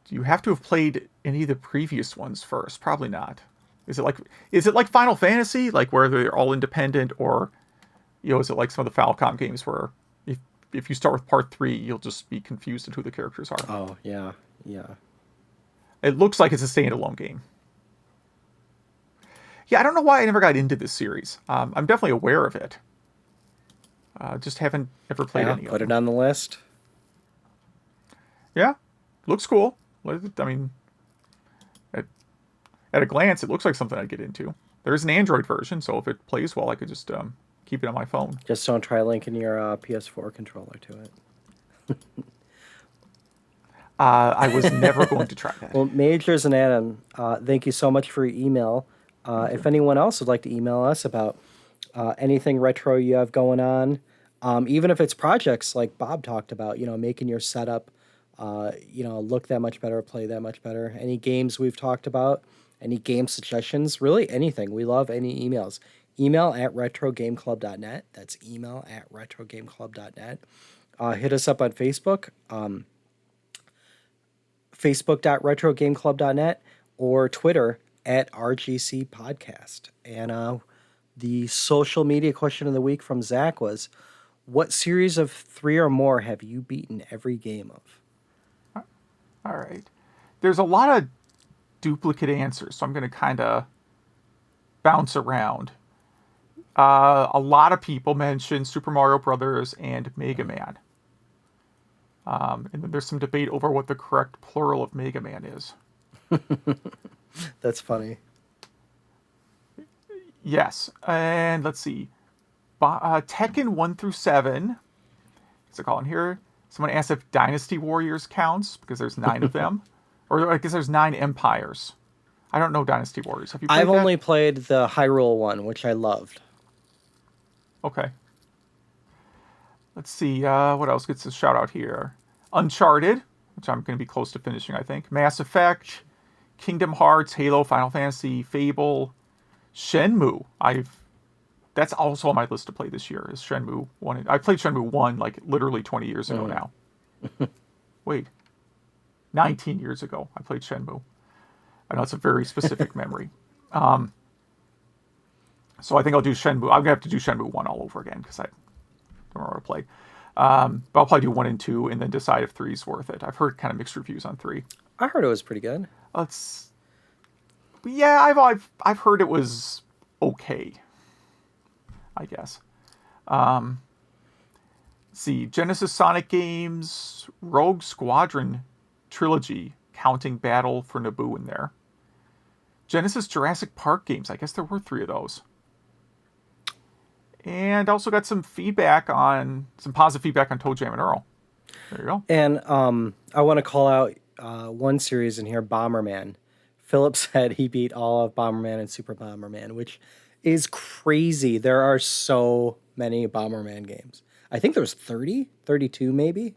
Do you have to have played any of the previous ones first? Probably not. Is it like Final Fantasy, like where they're all independent, or is it like some of the Falcom games where if you start with part 3, you'll just be confused at who the characters are? Oh, yeah. It looks like it's a standalone game. Yeah, I don't know why I never got into this series. I'm definitely aware of it. Just haven't ever played any of them. Put it on the list. Yeah, looks cool. I mean, at a glance, it looks like something I'd get into. There's an Android version, so if it plays well, I could just keep it on my phone. Just don't try linking your PS4 controller to it. I was never going to try that. Well, Majors and Adam, thank you so much for your email. If anyone else would like to email us about anything retro you have going on, even if it's projects like Bob talked about, making your setup, look that much better, play that much better. Any games we've talked about, any game suggestions, really anything. We love any emails. Email at retrogameclub.net. That's email at retrogameclub.net. Hit us up on Facebook, facebook.retrogameclub.net, or Twitter at RGC Podcast. And the social media question of the week from Zach was, what series of 3 or more have you beaten every game of? All right. there's a lot of duplicate answers, so I'm going to kind of bounce around. A lot of people mentioned Super Mario Brothers and Mega Man. And then there's some debate over what the correct plural of Mega Man is. That's funny. Yes, and let's see. Tekken 1 through 7. What's it called in here? Someone asked if Dynasty Warriors counts, because there's 9 of them. Or I guess there's 9 empires. I don't know Dynasty Warriors. Have you played I've that? only played the Hyrule one, which I loved. Okay. Let's see. What else gets a shout out here? Uncharted, which I'm going to be close to finishing, I think. Mass Effect, Kingdom Hearts, Halo, Final Fantasy, Fable, Shenmue. That's also on my list to play this year. Is Shenmue 1? I played Shenmue 1 like literally 20 years ago now. Wait, 19 years ago I played Shenmue. I know it's a very specific memory. So I think I'll do Shenmue. I'm gonna have to do Shenmue 1 all over again because I don't remember what to play. But I'll probably do 1 and 2 and then decide if 3 is worth it. I've heard kind of mixed reviews on 3. I heard it was pretty good. Yeah, I've heard it was okay, I guess. See, Genesis Sonic games, Rogue Squadron trilogy, counting Battle for Naboo in there. Genesis Jurassic Park games, I guess there were 3 of those. And also got some positive feedback on Toe Jam and Earl. There you go. And I want to call out one series in here, Bomberman. Philip said he beat all of Bomberman and Super Bomberman, which is crazy. There are so many Bomberman games. I think there was 30, 32 maybe.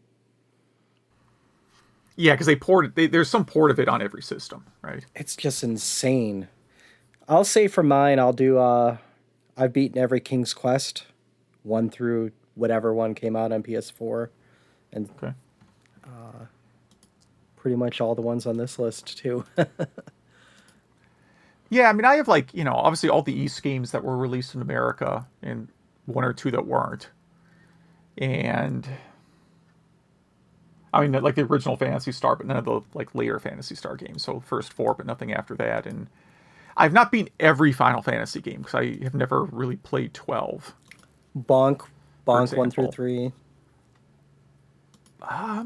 Yeah, because there's some port of it on every system, right? It's just insane. I'll say for mine, I'll do, I've beaten every King's Quest, 1 through whatever one came out on PS4. And okay. Pretty much all the ones on this list, too. Yeah, I mean, I have obviously all the East games that were released in America and 1 or 2 that weren't. And I mean, like the original Phantasy Star, but none of the later Phantasy Star games. So first 4, but nothing after that. And I've not beaten every Final Fantasy game because I have never really played 12. Bonk 1 through 3. I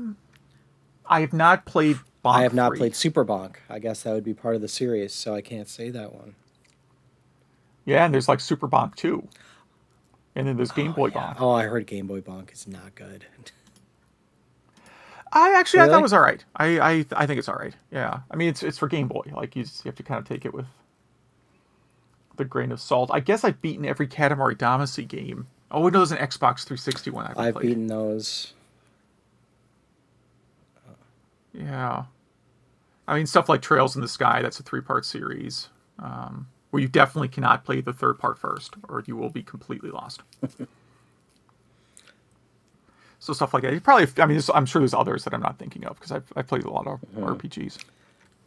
have not played Bonk I have not 3. played Super Bonk. I guess that would be part of the series, so I can't say that one. Yeah, and there's Super Bonk 2. And then there's Game Boy Bonk. Oh, I heard Game Boy Bonk is not good. I thought it was all right. I think it's all right. Yeah. I mean, it's for Game Boy. You have to kind of take it with the grain of salt. I guess I've beaten every Katamari Damacy game. Oh, no, there's an Xbox 360 one I've played. Beaten those. Yeah. I mean, stuff like Trails in the Sky, that's a 3-part series. Where you definitely cannot play the 3rd part first, or you will be completely lost. So stuff like that. I'm sure there's others that I'm not thinking of, because I've played a lot of RPGs.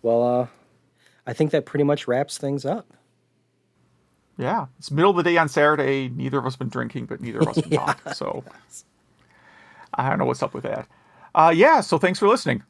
Well, I think that pretty much wraps things up. Yeah. It's middle of the day on Saturday. Neither of us been drinking, but neither of us can talk. So I don't know what's up with that. So thanks for listening.